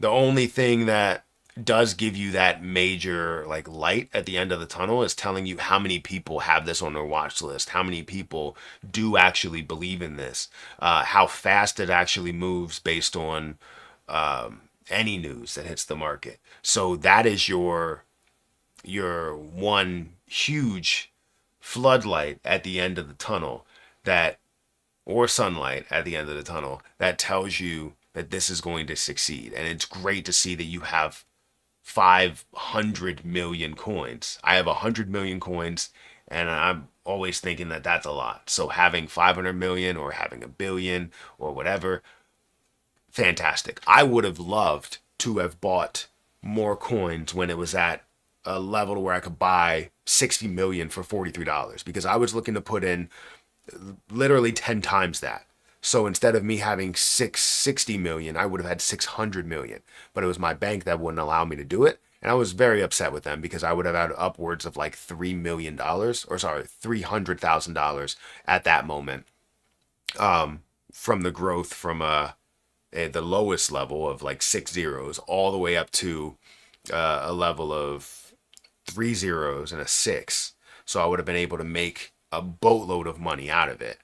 the only thing that does give you that major like light at the end of the tunnel is telling you how many people have this on their watch list, how many people do actually believe in this, how fast it actually moves based on any news that hits the market. So that is your one huge floodlight at the end of the tunnel that or sunlight at the end of the tunnel that tells you that this is going to succeed. And it's great to see that you have 500 million coins. I have 100 million coins, and I'm always thinking that that's a lot. So having 500 million or having a billion or whatever, fantastic. I would have loved to have bought more coins when it was at a level where I could buy 60 million for $43 because I was looking to put in literally 10 times that. So instead of me having 660 million, I would have had 600 million. But it was my bank that wouldn't allow me to do it. And I was very upset with them because I would have had upwards of like $3 million, or sorry, $300,000 at that moment, from the growth from the lowest level of like six zeros all the way up to a level of three zeros and a six. So I would have been able to make a boatload of money out of it.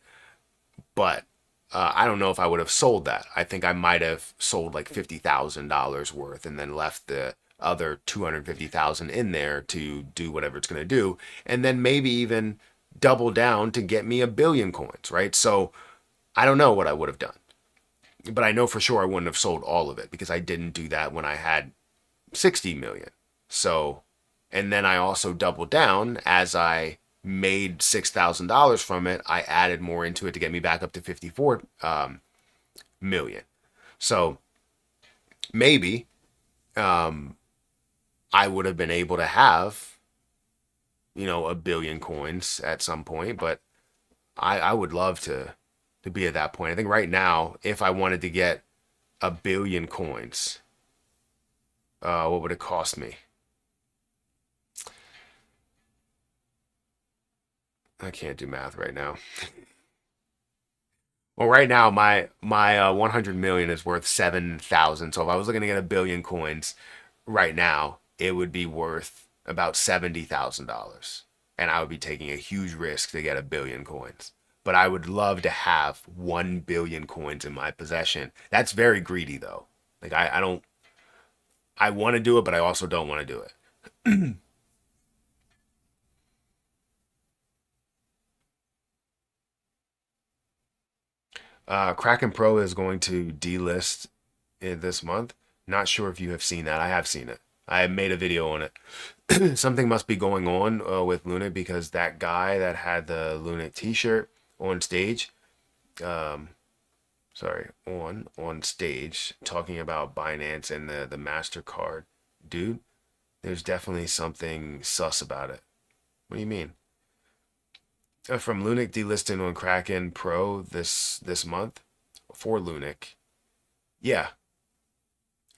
But I don't know if I would have sold that. I think I might have sold like $50,000 worth and then left the other 250,000 in there to do whatever it's going to do, and then maybe even double down to get me a billion coins, right? So I don't know what I would have done, but I know for sure I wouldn't have sold all of it because I didn't do that when I had 60 million. So, and then I also doubled down as I made $6,000 from it. I added more into it to get me back up to 54 million. So maybe I would have been able to have, a billion coins at some point, but I would love to be at that point. I think right now, if I wanted to get a billion coins, what would it cost me? I can't do math right now. Well, right now my 100 million is worth 7,000. So if I was looking to get a billion coins right now, it would be worth about $70,000, and I would be taking a huge risk to get a billion coins. But I would love to have 1 billion coins in my possession. That's very greedy though. Like I don't. I want to do it, but I also don't want to do it. Kraken Pro is going to delist this month. Not sure if you have seen that. I have seen it. I made a video on it. Something must be going on with Lunit, because that guy that had the Lunit T-shirt on stage, um, sorry, on stage talking about Binance and the Mastercard, dude. There's definitely something sus about it. What do you mean? From Lunic delisting on Kraken Pro this month for Lunic. Yeah.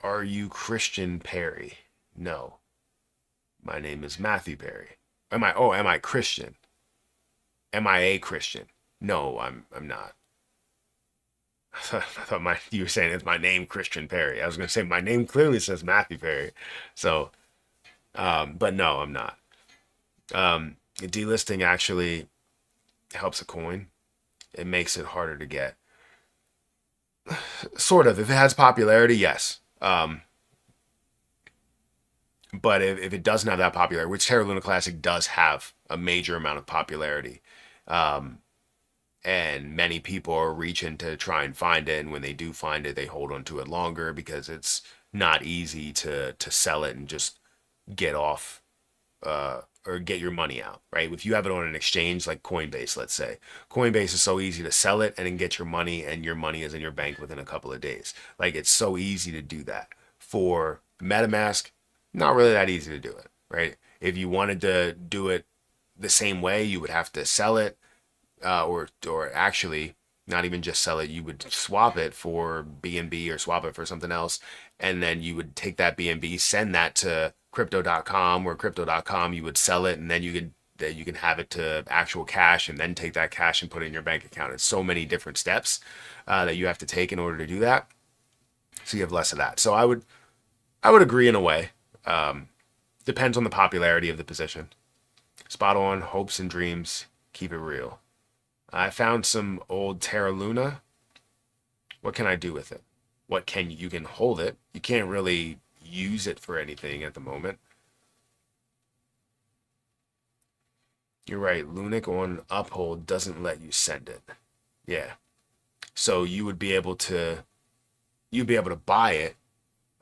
Are you Christian Perry? No. My name is Matthew Perry. Am I Christian? Am I a Christian? No, I'm not. I thought you were saying it's my name Christian Perry. I was gonna say my name clearly says Matthew Perry. So but no, I'm not. Delisting actually helps a coin. It makes it harder to get. Sort of. If it has popularity, yes. But if it doesn't have that popularity, which Terra Luna Classic does have a major amount of popularity, um, and many people are reaching to try and find it, and when they do find it, they hold on to it longer because it's not easy to sell it and just get off or get your money out, right? If you have it on an exchange like Coinbase, let's say, Coinbase is so easy to sell it and then get your money, and your money is in your bank within a couple of days. Like it's so easy to do that. For MetaMask, not really that easy to do it, right? If you wanted to do it the same way, you would have to sell it, or actually not even just sell it. You would swap it for BNB or swap it for something else, and then you would take that BNB, send that to crypto.com, or crypto.com you would sell it, and then you can have it to actual cash, and then take that cash and put it in your bank account. It's so many different steps that you have to take in order to do that. So you have less of that. So I would agree in a way. Depends on the popularity of the position. Spot on. Hopes and dreams. Keep it real. I found some old Terra Luna. What can I do with it? You can hold it. You can't really use it for anything at the moment. You're right. Lunic on Uphold doesn't let you send it. Yeah. So you'd be able to buy it.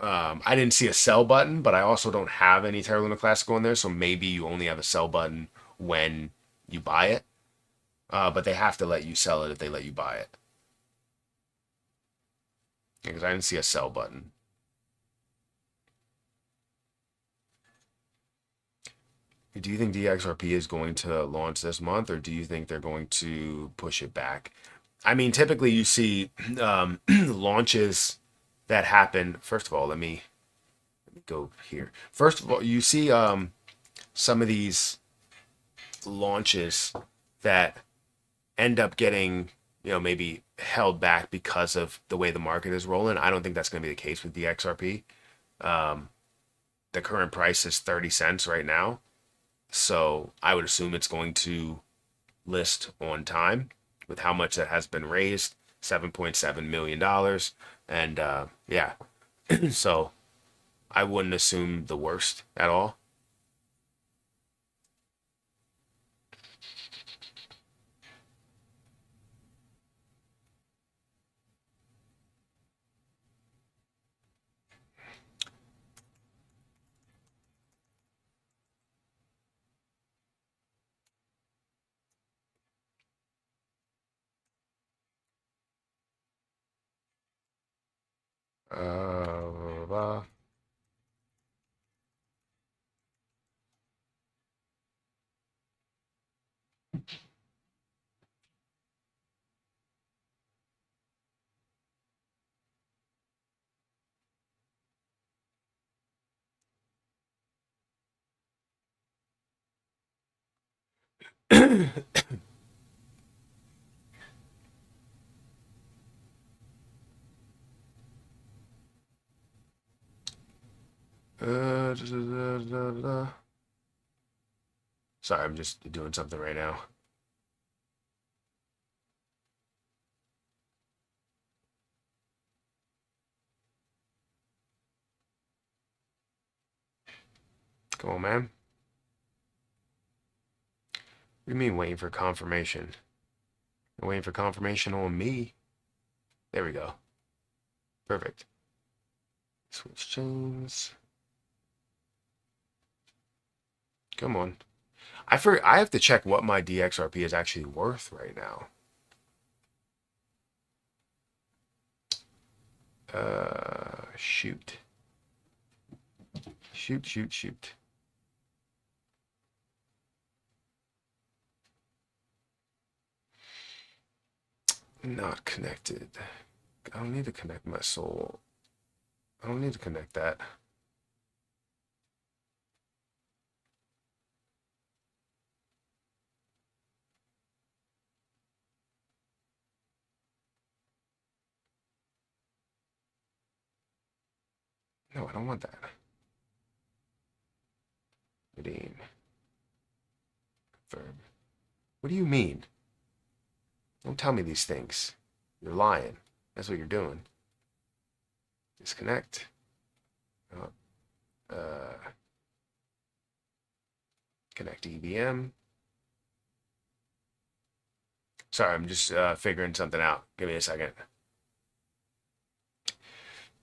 I didn't see a sell button, but I also don't have any Terra Luna Classic on there, so maybe you only have a sell button when you buy it. But they have to let you sell it if they let you buy it. Because I didn't see a sell button. Do you think DXRP is going to launch this month, or do you think they're going to push it back? I mean, typically you see launches that happen. First of all, let me go here. First of all, you see some of these launches that end up getting, maybe held back because of the way the market is rolling. I don't think that's going to be the case with DXRP. Um, the current price is 30 cents right now. So I would assume it's going to list on time with how much that has been raised, $7.7 million dollars. And yeah, so I wouldn't assume the worst at all. Blah, blah. Da, da, da. Sorry, I'm just doing something right now. Come on, man. What do you mean waiting for confirmation? You're waiting for confirmation on me. There we go. Perfect. Switch chains. Come on. I have to check what my DXRP is actually worth right now. Shoot. Shoot, shoot, shoot. Not connected. I don't need to connect my soul. I don't need to connect that. No, I don't want that. Redeem. Confirm. What do you mean? Don't tell me these things. You're lying. That's what you're doing. Disconnect. Oh, connect to EVM. Sorry, I'm just figuring something out. Give me a second.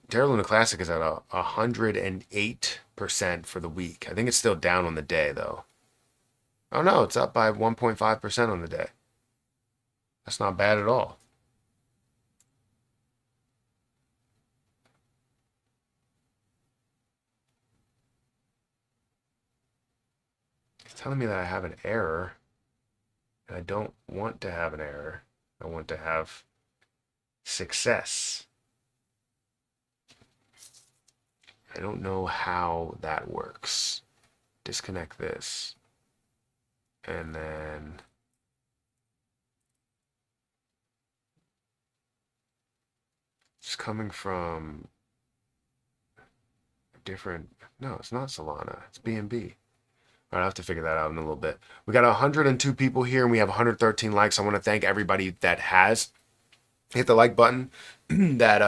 Terra Luna Classic is at 108% for the week. I think it's still down on the day, though. Oh, no, it's up by 1.5% on the day. That's not bad at all. It's telling me that I have an error. And I don't want to have an error. I want to have success. I don't know how that works. Disconnect this. And then it's coming from a different, no, it's not Solana. It's BNB. All right, I'll have to figure that out in a little bit. We got 102 people here and we have 113 likes. I want to thank everybody that has hit the like button, that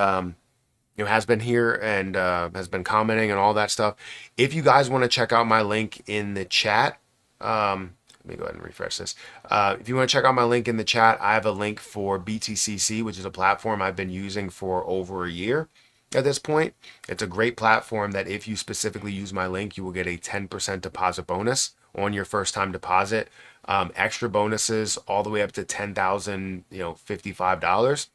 has been here and has been commenting and all that stuff. If you guys want to check out my link in the chat, let me go ahead and refresh this. If you want to check out my link in the chat, I have a link for BTCC, which is a platform I've been using for over a year at this point. It's a great platform that if you specifically use my link, you will get a 10% deposit bonus on your first time deposit. Extra bonuses all the way up to $10,055.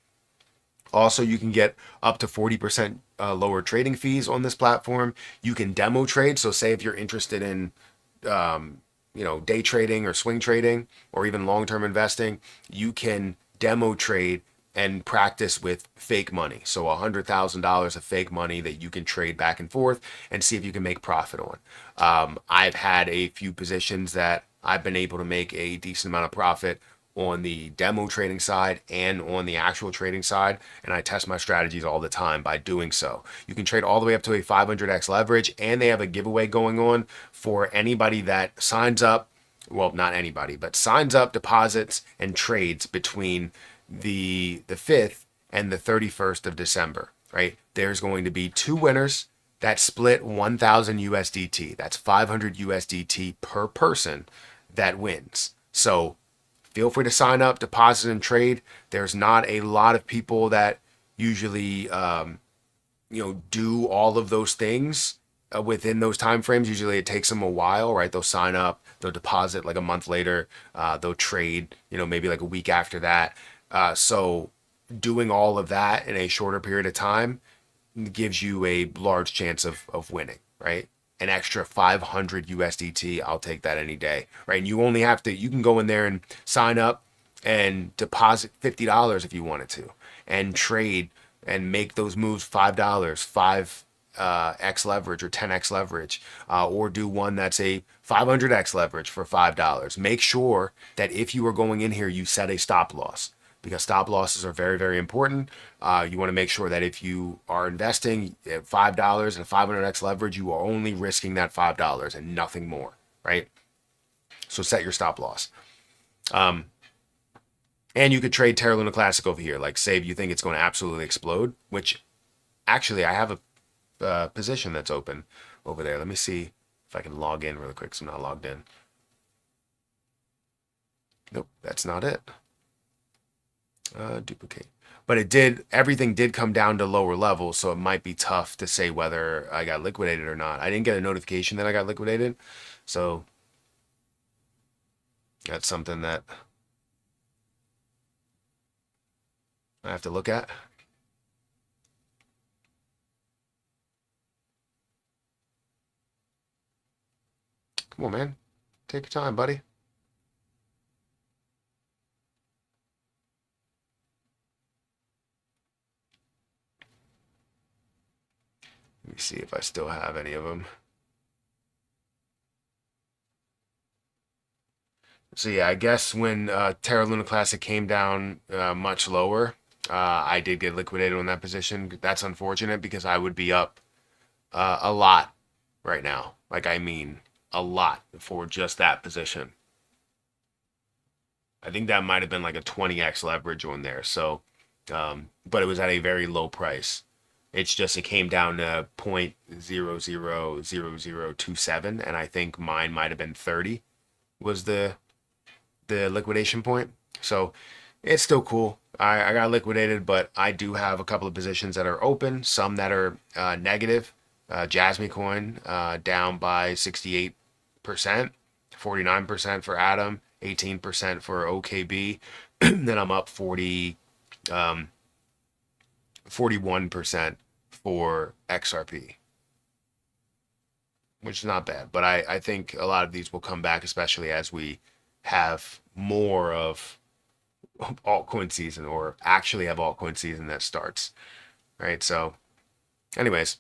Also, you can get up to 40% lower trading fees on this platform. You can demo trade. So say if you're interested in day trading or swing trading or even long-term investing, you can demo trade and practice with fake money. So $100,000 of fake money that you can trade back and forth and see if you can make profit on. I've had a few positions that I've been able to make a decent amount of profit on the demo trading side and on the actual trading side, and I test my strategies all the time by doing so. You can trade all the way up to a 500x leverage, and they have a giveaway going on for anybody that signs up. Well, not anybody, but signs up, deposits, and trades between the 5th and the 31st of December, right? There's going to be two winners that split 1,000 USDT. That's 500 USDT per person that wins. So feel free to sign up, deposit, and trade. There's not a lot of people that usually, do all of those things within those time frames. Usually, it takes them a while, right? They'll sign up, they'll deposit like a month later, they'll trade, maybe like a week after that. So, doing all of that in a shorter period of time gives you a large chance of winning, right? An extra 500 USDT, I'll take that any day, right? And you only have to, you can go in there and sign up and deposit $50 if you wanted to, and trade and make those moves $5, 5x leverage or 10x leverage, or do one that's a 500x leverage for $5. Make sure that if you are going in here, you set a stop loss, because stop losses are very, very important. You want to make sure that if you are investing at $5 and 500x leverage, you are only risking that $5 and nothing more, right? So set your stop loss. And you could trade Terra Luna Classic over here. Like, say if you think it's going to absolutely explode, which actually I have a position that's open over there. Let me see if I can log in really quick, so I'm not logged in. Nope, that's not it. Duplicate. But everything did come down to lower levels, so it might be tough to say whether I got liquidated or not. I didn't get a notification that I got liquidated, so that's something that I have to look at. Come on, man. Take your time, buddy. Let me see if I still have any of them. So yeah, I guess when Terra Luna Classic came down much lower, I did get liquidated on that position. That's unfortunate because I would be up a lot right now. Like, I mean, a lot for just that position. I think that might have been like a 20x leverage on there. So, but it was at a very low price. It's just it came down to 0.000027, and I think mine might have been 30 was the liquidation point. So it's still cool. I got liquidated, but I do have a couple of positions that are open, some that are negative. Jasmine coin down by 68%, 49% for Atom, 18% for OKB. Then I'm up 41% for XRP, which is not bad. But I think a lot of these will come back, especially as we have more of altcoin season, or actually have altcoin season that starts, right? So anyways,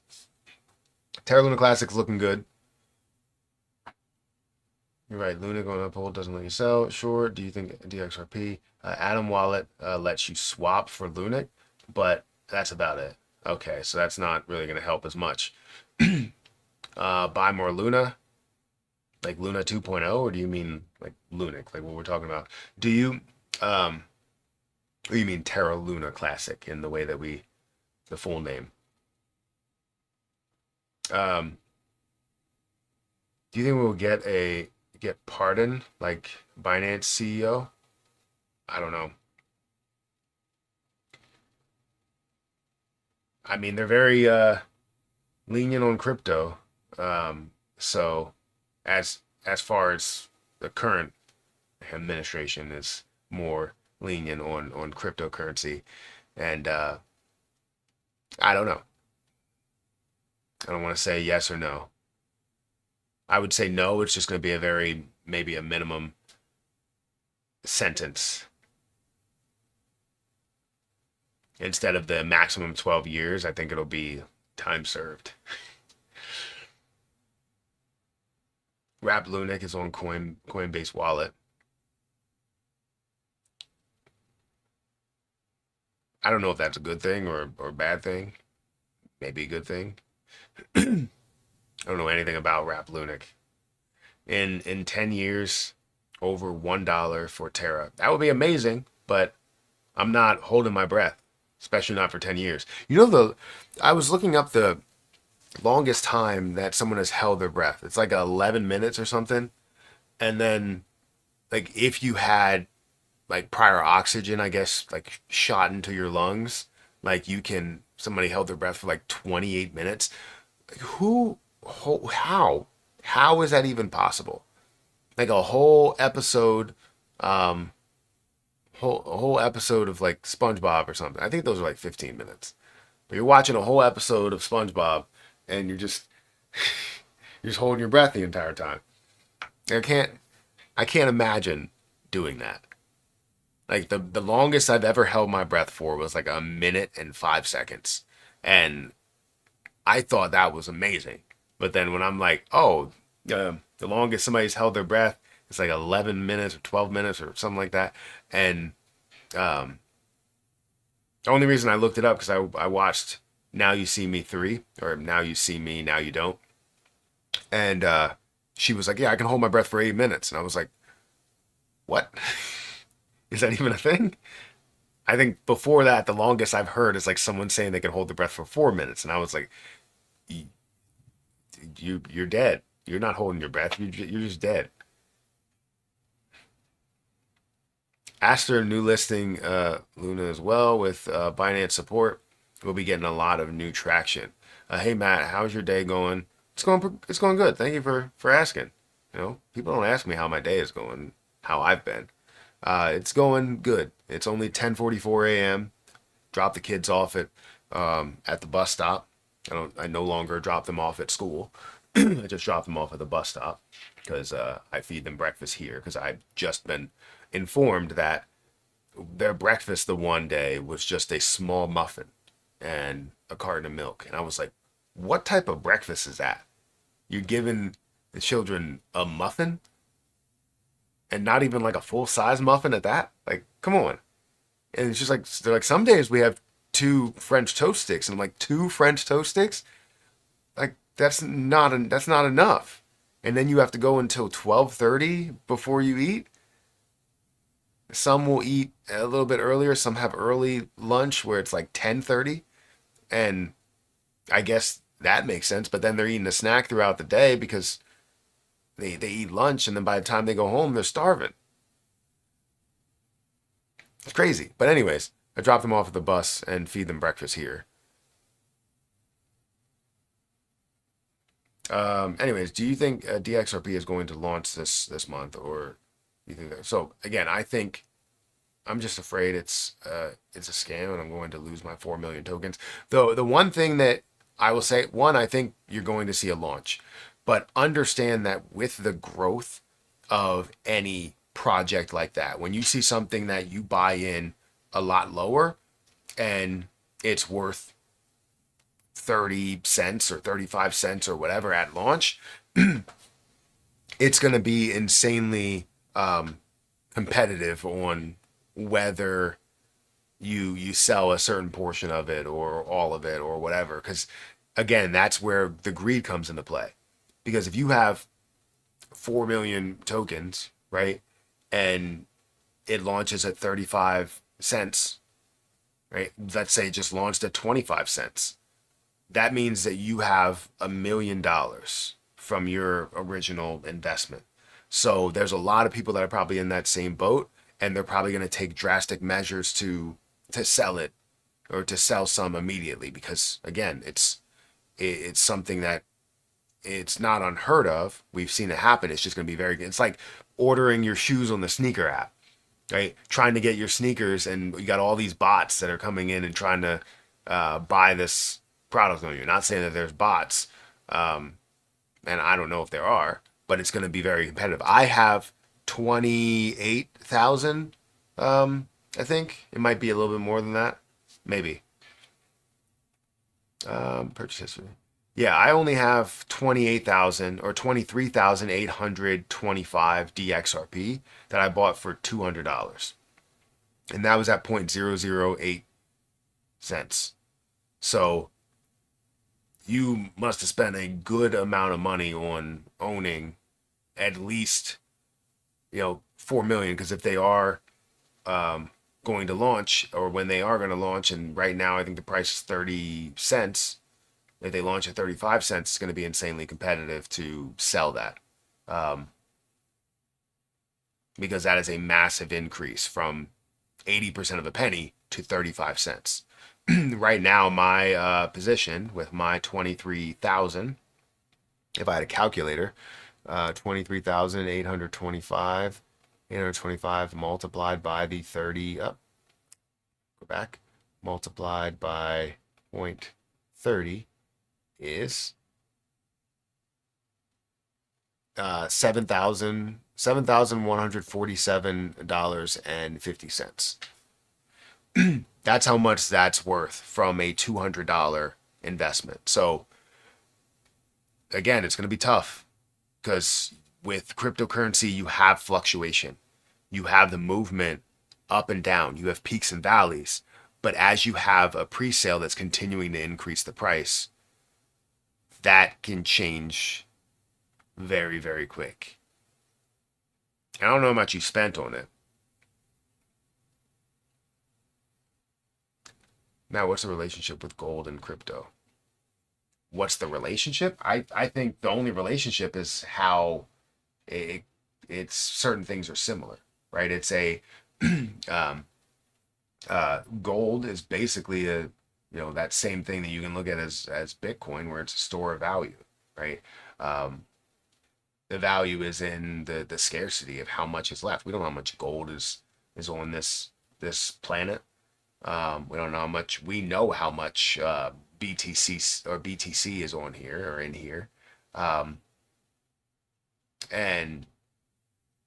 Terra Luna Classic's looking good. You're right. Luna going up hold doesn't let you sell. Sure. Do you think DXRP Atom Wallet lets you swap for Luna? But that's about it. Okay, so that's not really going to help as much. Buy more Luna, like Luna 2.0, or do you mean like Lunic, like what we're talking about? Do you, or you mean Terra Luna Classic in the way that the full name? Um, do you think we'll get pardoned like Binance CEO? I don't know. I mean, they're very lenient on crypto. So as far as the current administration is more lenient on cryptocurrency, and I don't know. I don't want to say yes or no. I would say no. It's just going to be a very, maybe a minimum sentence instead of the maximum 12 years. I think it'll be time served. Wrap Lunic is on Coinbase wallet. I don't know if that's a good thing or a bad thing. Maybe a good thing. I don't know anything about Wrap Lunic. In 10 years, over $1 for Terra. That would be amazing, but I'm not holding my breath, especially not for 10 years. I was looking up the longest time that someone has held their breath. It's like 11 minutes or something. And then, like, if you had like prior oxygen, I guess, like shot into your lungs, like somebody held their breath for like 28 minutes. Like, how is that even possible? Like a whole episode, um, a whole episode of like SpongeBob or something. I think those are like 15 minutes. But you're watching a whole episode of SpongeBob and you're just holding your breath the entire time. I can't I can't imagine doing that. Like the longest I've ever held my breath for was like a minute and 5 seconds. And I thought that was amazing. But then when I'm like, oh, the longest somebody's held their breath is like 11 minutes or 12 minutes or something like that. And um, the only reason I looked it up because I watched Now You See Me 3 or Now You See Me, Now You Don't. And she was like, yeah, I can hold my breath for 8 minutes. And I was like, what? Is that even a thing? I think before that, the longest I've heard is like someone saying they can hold their breath for 4 minutes. And I was like, you're dead. You're not holding your breath. You're just dead. Aster new listing Luna as well with Binance support. We'll be getting a lot of new traction. Hey Matt, how's your day going? It's going good. Thank you for asking. People don't ask me how my day is going, how I've been. It's going good. It's only 10:44 a.m. Drop the kids off at the bus stop. I no longer drop them off at school. I just drop them off at the bus stop because I feed them breakfast here because I've just been informed that their breakfast the one day was just a small muffin and a carton of milk. And I was like, what type of breakfast is that? You're giving the children a muffin and not even like a full size muffin at that? Like, come on. And it's just like, they're like, some days we have two French toast sticks. And I'm like, two French toast sticks? Like, that's not enough. And then you have to go until 12:30 before you eat. Some will eat a little bit earlier. Some have early lunch where it's like 10:30. And I guess that makes sense. But then they're eating a snack throughout the day because they eat lunch. And then by the time they go home, they're starving. It's crazy. But anyways, I drop them off at the bus and feed them breakfast here. Anyways, do you think DXRP is going to launch this month, or you think that? So again, I think I'm just afraid it's a scam, and I'm going to lose my 4 million tokens. Though the one thing that I will say, one, I think you're going to see a launch, but understand that with the growth of any project like that, when you see something that you buy in a lot lower and it's worth 30 cents or 35 cents or whatever at launch, it's going to be insanely competitive on whether you sell a certain portion of it or all of it or whatever. Because again, that's where the greed comes into play. Because if you have 4 million tokens, right, and it launches at 35 cents, right? Let's say it just launched at 25 cents. That means that you have $1 million from your original investment. So there's a lot of people that are probably in that same boat, and they're probably going to take drastic measures to sell it or to sell some immediately because again, it's something that it's not unheard of. We've seen it happen. It's just going to be very good. It's like ordering your shoes on the sneaker app, right? Trying to get your sneakers, and you got all these bots that are coming in and trying to buy this product on you. Not saying that there's bots, and I don't know if there are, but it's going to be very competitive. I have 28,000. I think it might be a little bit more than that, maybe. Purchase history. Yeah, I only have 28,000 or 23,825 DXRP that I bought for $200, and that was at 0.008 cents. So you must have spent a good amount of money on owning at least 4 million, because if they are going to launch, or when they are going to launch, and right now I think the price is 30 cents. If they launch at 35 cents, it's going to be insanely competitive to sell that, because that is a massive increase from 80% of a penny to 35 cents. Right now, my position with my 23,000, if I had a calculator, 23,825, 825 multiplied by the 30, go back, multiplied by 0.30 is $7,147.50. That's how much that's worth from a $200 investment. So again, it's going to be tough because with cryptocurrency, you have fluctuation, you have the movement up and down, you have peaks and valleys. But as you have a pre-sale that's continuing to increase the price, that can change very, very quick. I don't know how much you spent on it. Now, what's the relationship with gold and crypto? What's the relationship? I think the only relationship is how it, it's certain things are similar, right? It's a um, gold is basically a that same thing that you can look at as Bitcoin, where it's a store of value, right? Um, the value is in the scarcity of how much is left. We don't know how much gold is on this planet. We don't know how much. We know how much BTC or BTC is on here or in here, um, and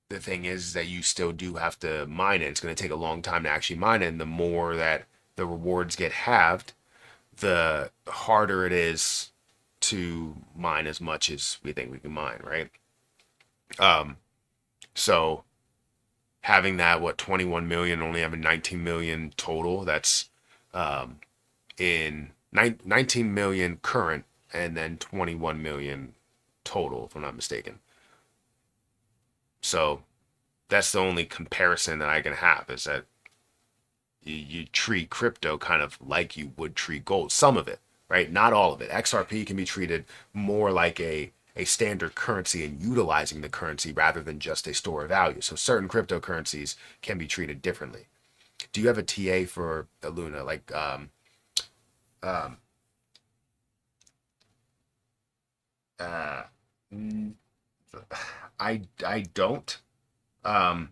the thing is that you still do have to mine it. It's going to take a long time to actually mine it, and the more that the rewards get halved, the harder it is to mine as much as we think we can mine, right? Um, so having that, what, 21 million, only having 19 million total, that's um, in 19 million current and then 21 million total, if I'm not mistaken. So that's the only comparison that I can have is that you treat crypto kind of like you would treat gold. Some of it, right? Not all of it. XRP can be treated more like a standard currency and utilizing the currency rather than just a store of value. So certain cryptocurrencies can be treated differently. Do you have a TA for Luna? Like, um, uh, I don't. Um,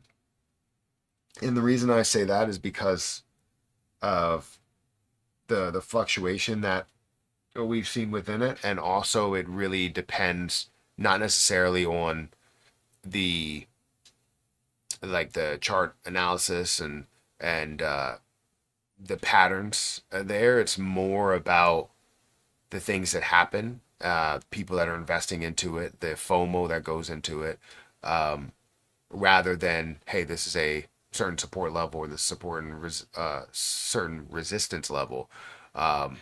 and the reason I say that is because of the fluctuation that we've seen within it, and also it really depends not necessarily on the the chart analysis and the patterns there. It's more about the things that happen, people that are investing into it, the FOMO that goes into it, um, rather than hey, this is a certain support level or this support and certain resistance level. Um,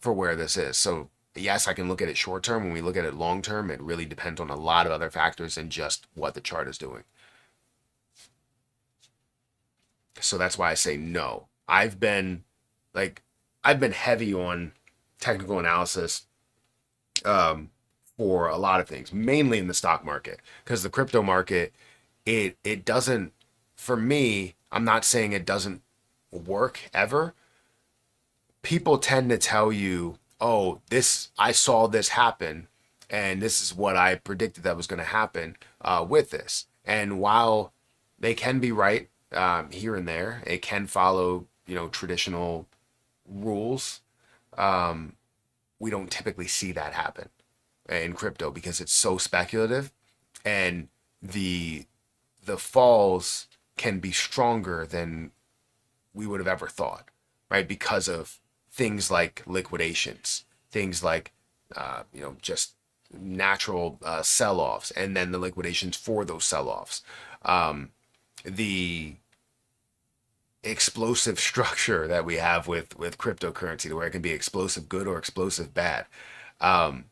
for where this is. So yes, I can look at it short term. When we look at it long term, it really depends on a lot of other factors than just what the chart is doing. So that's why I say no. Like I've been heavy on technical analysis um, for a lot of things, mainly in the stock market, because the crypto market it doesn't. For me, I'm not saying it doesn't work ever. People tend to tell you, "Oh, this I saw this happen, and this is what I predicted that was going to happen with this." And while they can be right here and there, it can follow traditional rules. Um, we don't typically see that happen in crypto because it's so speculative, and the the falls can be stronger than we would have ever thought, right? Because of things like liquidations, things like, just natural sell offs, and then the liquidations for those sell offs. Um, the explosive structure that we have with cryptocurrency, to where it can be explosive good or explosive bad. Um,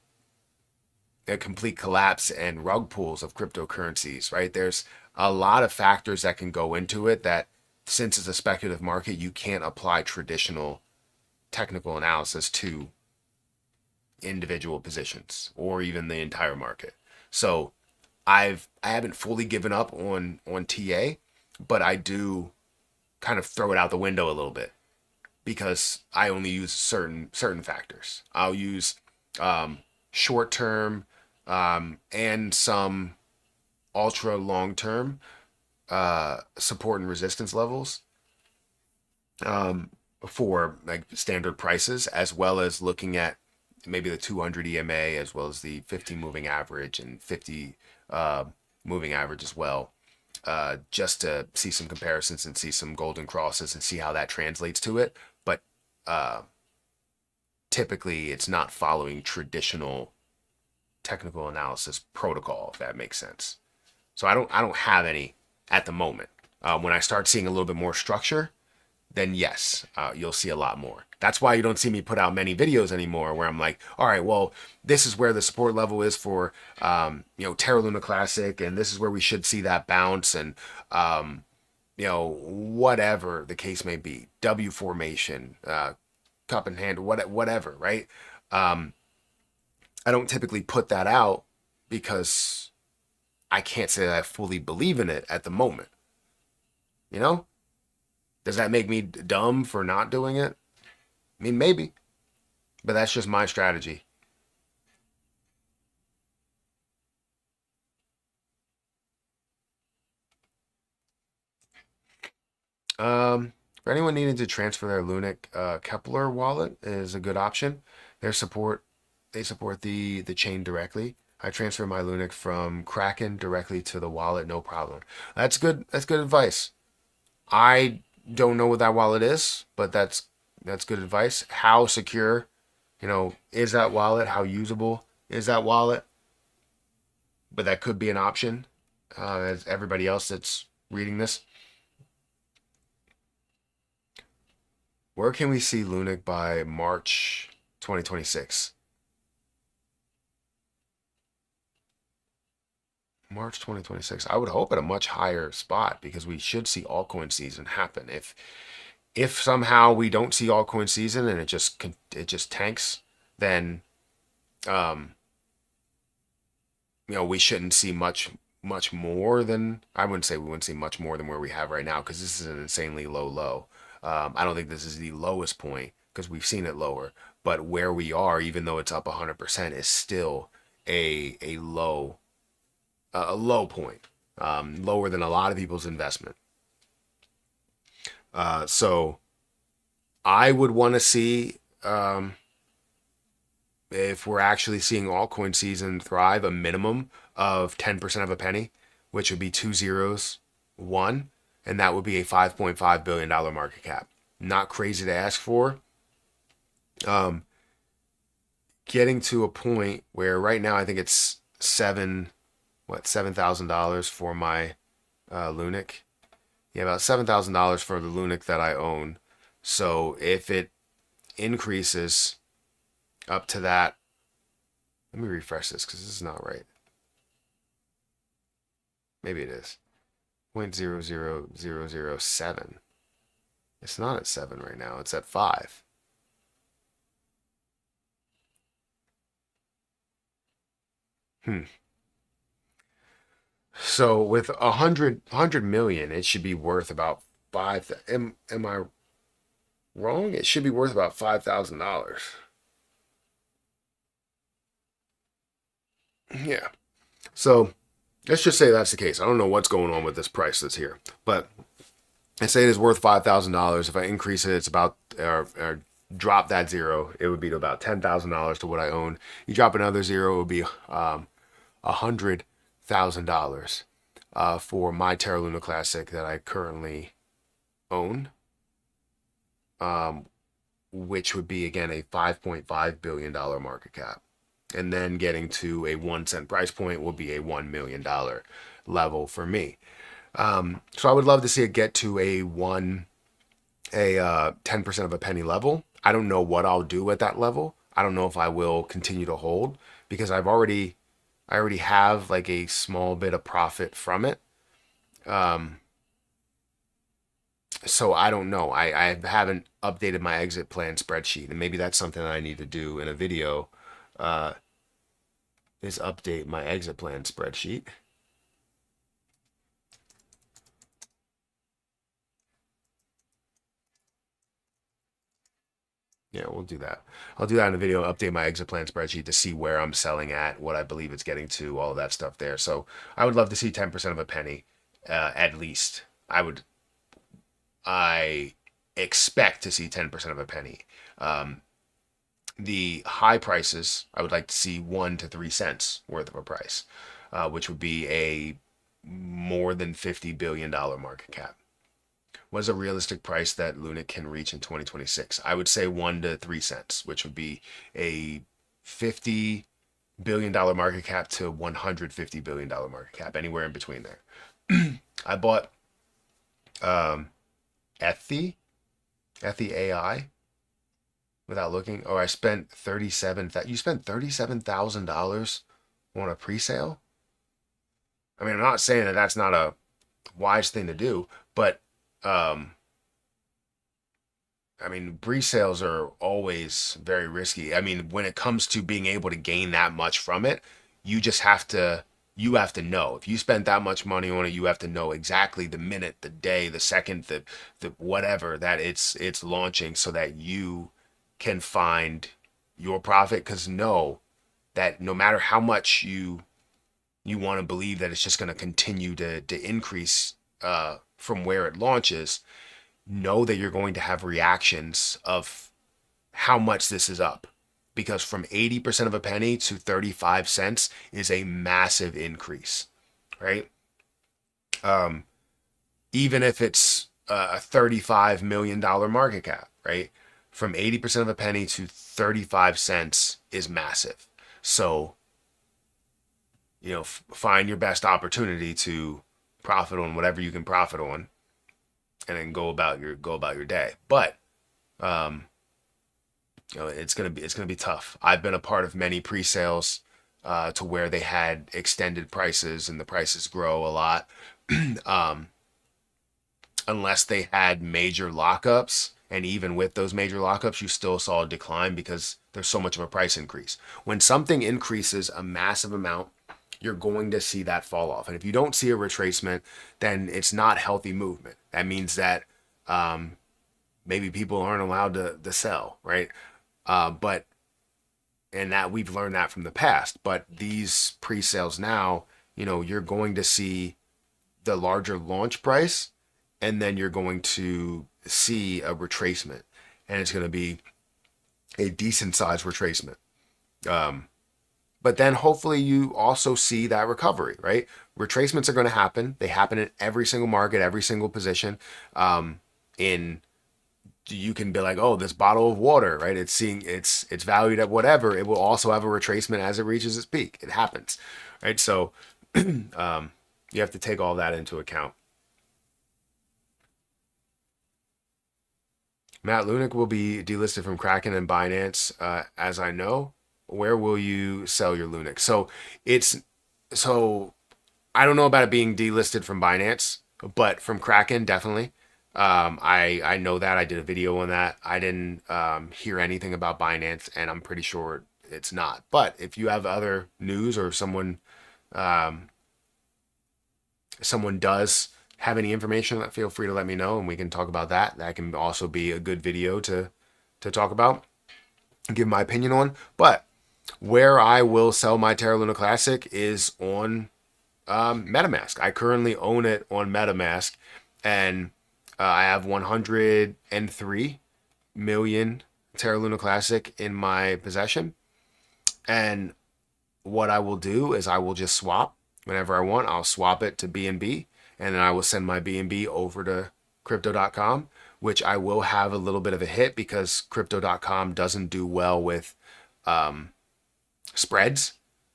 a complete collapse and rug pulls of cryptocurrencies, right? There's a lot of factors that can go into it that, since it's a speculative market, you can't apply traditional technical analysis to individual positions or even the entire market. So I haven't fully given up on TA, but I do kind of throw it out the window a little bit because I only use certain factors. I'll use um, short term and some ultra long term support and resistance levels. for like standard prices, as well as looking at maybe the 200 EMA as well as the 50 moving average and 50 uh, moving average as well, just to see some comparisons and see some golden crosses and see how that translates to it. But uh, typically, it's not following traditional technical analysis protocol, if that makes sense. So I don't have any at the moment. When I start seeing a little bit more structure, then yes, you'll see a lot more. That's why you don't see me put out many videos anymore where I'm like, all right, well, this is where the support level is for, Terra Luna Classic, and this is where we should see that bounce, and, whatever the case may be, W formation, cup in hand, whatever, right? Um, I don't typically put that out because I can't say that I fully believe in it at the moment. You know? Does that make me dumb for not doing it? I mean, maybe, but that's just my strategy. For anyone needing to transfer their Lunic, Kepler wallet is a good option. Their support, they support the chain directly. I transfer my Lunic from Kraken directly to the wallet, no problem. That's good. That's good advice. I don't know what that wallet is, but that's good advice. How secure, is that wallet? How usable is that wallet? But that could be an option, as everybody else that's reading this. Where can we see Lunic by March 2026? March 2026. I would hope at a much higher spot because we should see altcoin season happen. If somehow we don't see altcoin season and it just tanks, then um, we shouldn't see much more than, I wouldn't say we wouldn't see much more than where we have right now because this is an insanely low. I don't think this is the lowest point because we've seen it lower, but where we are, even though it's up 100%, is still a low point, lower than a lot of people's investment. So I would want to see, if we're actually seeing altcoin season thrive, a minimum of 10% of a penny, which would be two zeros, one, and that would be a $5.5 billion market cap. Not crazy to ask for. Um, Getting to a point where right now I think it's $7,000 for my Lunic. Yeah, about $7,000 for the Lunic that I own. So if it increases up to that, let me refresh this because this is not right. Maybe it is 0.00007. It's not at 7 right now. It's at 5. Hmm. So with a hundred million, it should be worth about five. Am I wrong? It should be worth about $5,000. Yeah. So let's just say that's the case. I don't know what's going on with this price that's here, but I say it is worth $5,000. If I increase it, it's about or drop that zero, it would be to about $10,000 to what I own. You drop another zero, it would be $100,000 for my Terra Luna Classic that I currently own, um, which would be again a $5.5 billion market cap. And then getting to a 1 cent price point will be a $1 million level for me. So I would love to see it get to a 10% of a penny level. I don't know what I'll do at that level. I don't know if I will continue to hold because I already have like a small bit of profit from it. Um, so I don't know. I haven't updated my exit plan spreadsheet, and maybe that's something that I need to do in a video. Uh, is update my exit plan spreadsheet. Yeah, we'll do that. I'll do that in a video, update my exit plan spreadsheet to see where I'm selling at, what I believe it's getting to, all of that stuff there. So I would love to see 10% of a penny, at least. I expect to see 10% of a penny. The high prices, I would like to see 1 to 3 cents worth of a price, which would be a more than $50 billion market cap. What is a realistic price that Luna can reach in 2026? I would say 1 to 3 cents, which would be a $50 billion market cap to $150 billion market cap, anywhere in between there. I bought Ethy AI without looking. Oh, I spent 37. You spent $37,000 on a pre-sale. I mean, I'm not saying that that's not a wise thing to do, but um, I mean, pre-sales are always very risky. I mean, when it comes to being able to gain that much from it, you just have to know. If you spent that much money on it, you have to know exactly the minute, the day, the second, the whatever that it's launching, so that you can find your profit. Because know that no matter how much you want to believe that it's just going to continue to increase from where it launches, know that you're going to have reactions of how much this is up, because from 80% of a penny to 35 cents is a massive increase, right? Even if it's a $35 million market cap, right? From 80% of a penny to 35 cents is massive. So, find your best opportunity to profit on whatever you can profit on, and then go about your day. But it's gonna be tough. I've been a part of many pre-sales to where they had extended prices and the prices grow a lot. Unless they had major lockups, and even with those major lockups, you still saw a decline because there's so much of a price increase. When something increases a massive amount, you're going to see that fall off. And if you don't see a retracement, then it's not healthy movement. That means that maybe people aren't allowed to sell, right? But and that we've learned that from the past. But these pre-sales now, you're going to see the larger launch price, and then you're going to see a retracement, and it's going to be a decent sized retracement. But then hopefully you also see that recovery, right? Retracements are going to happen. They happen in every single market, every single position. You can be like, oh, this bottle of water, right? It's valued at whatever. It will also have a retracement as it reaches its peak. It happens, right? So you have to take all that into account. Matt, Lunic will be delisted from Kraken and Binance, as I know. Where will you sell your Lunic? So I don't know about it being delisted from Binance, but from Kraken, definitely. I know that. I did a video on that. I didn't hear anything about Binance, and I'm pretty sure it's not. But if you have other news, or someone does have any information, feel free to let me know, and we can talk about that. That can also be a good video to talk about and give my opinion on. But where I will sell my Terra Luna Classic is on MetaMask. I currently own it on MetaMask, and I have 103 million Terra Luna Classic in my possession. And what I will do is I will just swap whenever I want. I'll swap it to BNB, and then I will send my BNB over to Crypto.com, which I will have a little bit of a hit because Crypto.com doesn't do well with spreads.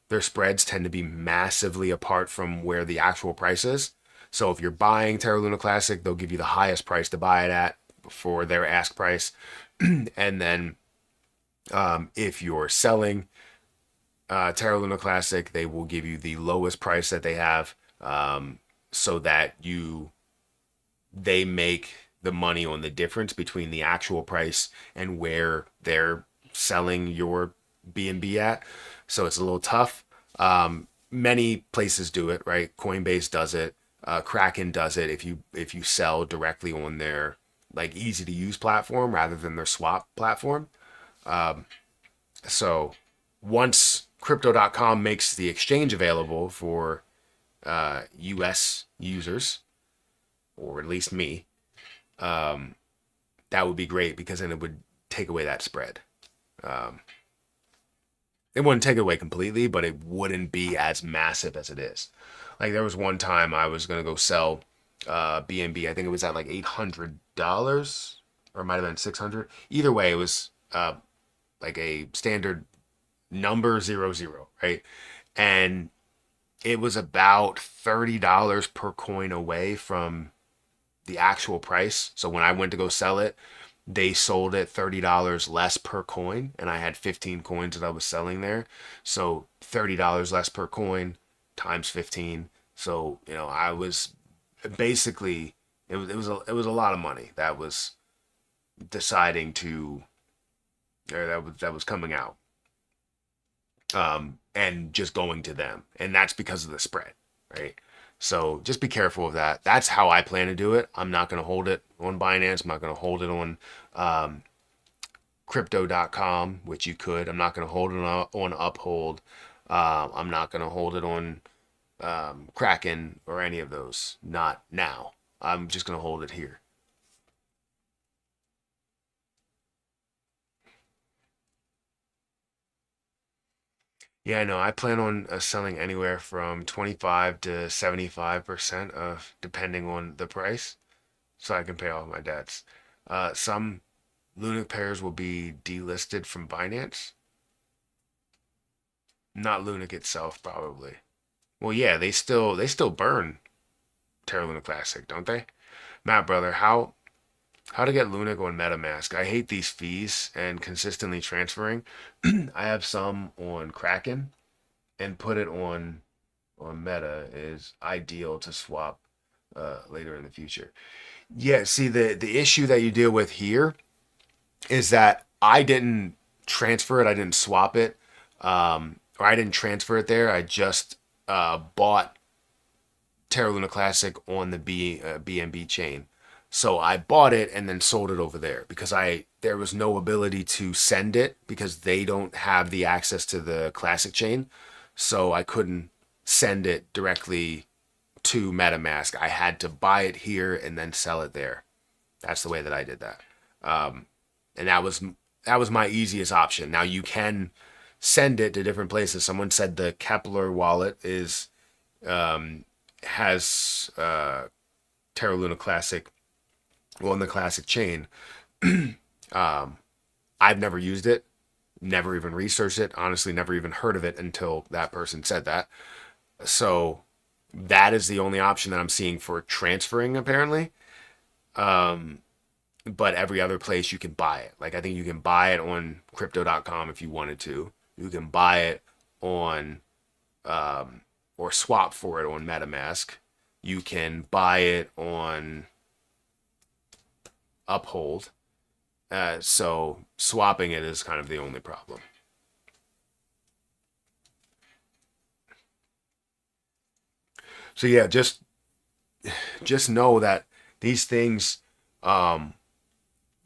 Their spreads tend to be massively apart from where the actual price is. So if you're buying Terra Luna Classic, they'll give you the highest price to buy it at for their ask price. And then if you're selling Terra Luna Classic, they will give you the lowest price that they have, so that they make the money on the difference between the actual price and where they're selling your BNB at. So it's a little tough. Many places do it, right? Coinbase does it. Kraken does it if you sell directly on their like easy to use platform rather than their swap platform. So once Crypto.com makes the exchange available for US users, or at least me, that that would be great because then it would take away that spread. Um, it wouldn't take it away completely, but it wouldn't be as massive as it is. Like there was one time I was gonna go sell B&B. I think it was at like $800 or it might have been 600. Either way, it was like a standard number 00, right? And it was about $30 per coin away from the actual price. So when I went to go sell it, they sold it $30 less per coin, and I had 15 coins that I was selling there. So $30 less per coin times 15. So, I was basically it was a lot of money that was deciding to or that was coming out. And just going to them. And that's because of the spread, right? So just be careful of that. That's how I plan to do it. I'm not going to hold it on Binance. I'm not going to hold it on um, crypto.com, which you could. I'm not going to hold it on Uphold. I'm not going to hold it on Kraken or any of those. Not now. I'm just going to hold it here. Yeah, no, I plan on selling anywhere from 25 to 75% of depending on the price so I can pay off my debts. Some Lunic pairs will be delisted from Binance. Not Lunic itself, probably. Well, yeah, they still burn Terra Luna Classic, don't they? Matt, brother, how to get Lunic on MetaMask? I hate these fees and consistently transferring. I have some on Kraken and put it on Meta is ideal to swap later in the future. Yeah, see the issue that you deal with here is that I didn't transfer it, I didn't swap it, or I didn't transfer it there. I just bought Terra Luna Classic on the BNB chain. So I bought it and then sold it over there because there was no ability to send it because they don't have the access to the Classic chain. So I couldn't send it directly to MetaMask. I had to buy it here and then sell it there. That's the way that I did that. And that was my easiest option. Now you can send it to different places. Someone said the Kepler wallet has Terra Luna Classic on the Classic chain. um, I've never used it, never even researched it. Honestly, never even heard of it until that person said that. So that is the only option that I'm seeing for transferring, apparently. Um, but every other place you can buy it. Like I think you can buy it on crypto.com if you wanted to. You can buy it on um, or swap for it on MetaMask. You can buy it on Uphold. So swapping it is kind of the only problem. So yeah, just know that these things um,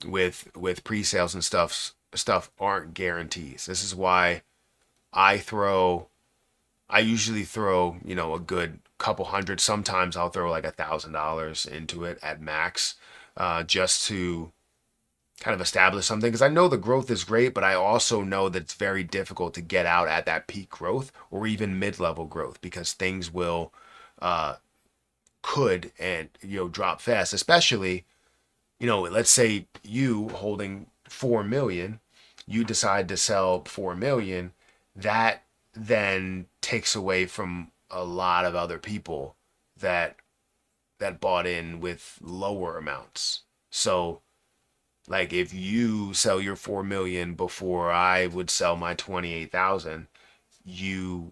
with pre-sales and stuff aren't guarantees. This is why I throw I usually throw, a good couple hundred. Sometimes I'll throw like $1,000 into it at max, just to kind of establish something. Because I know the growth is great, but I also know that it's very difficult to get out at that peak growth or even mid-level growth because things will uh, could and drop fast. Especially, let's say you holding 4 million, you decide to sell 4 million. That then takes away from a lot of other people that bought in with lower amounts. So like if you sell your 4 million before I would sell my 28,000, you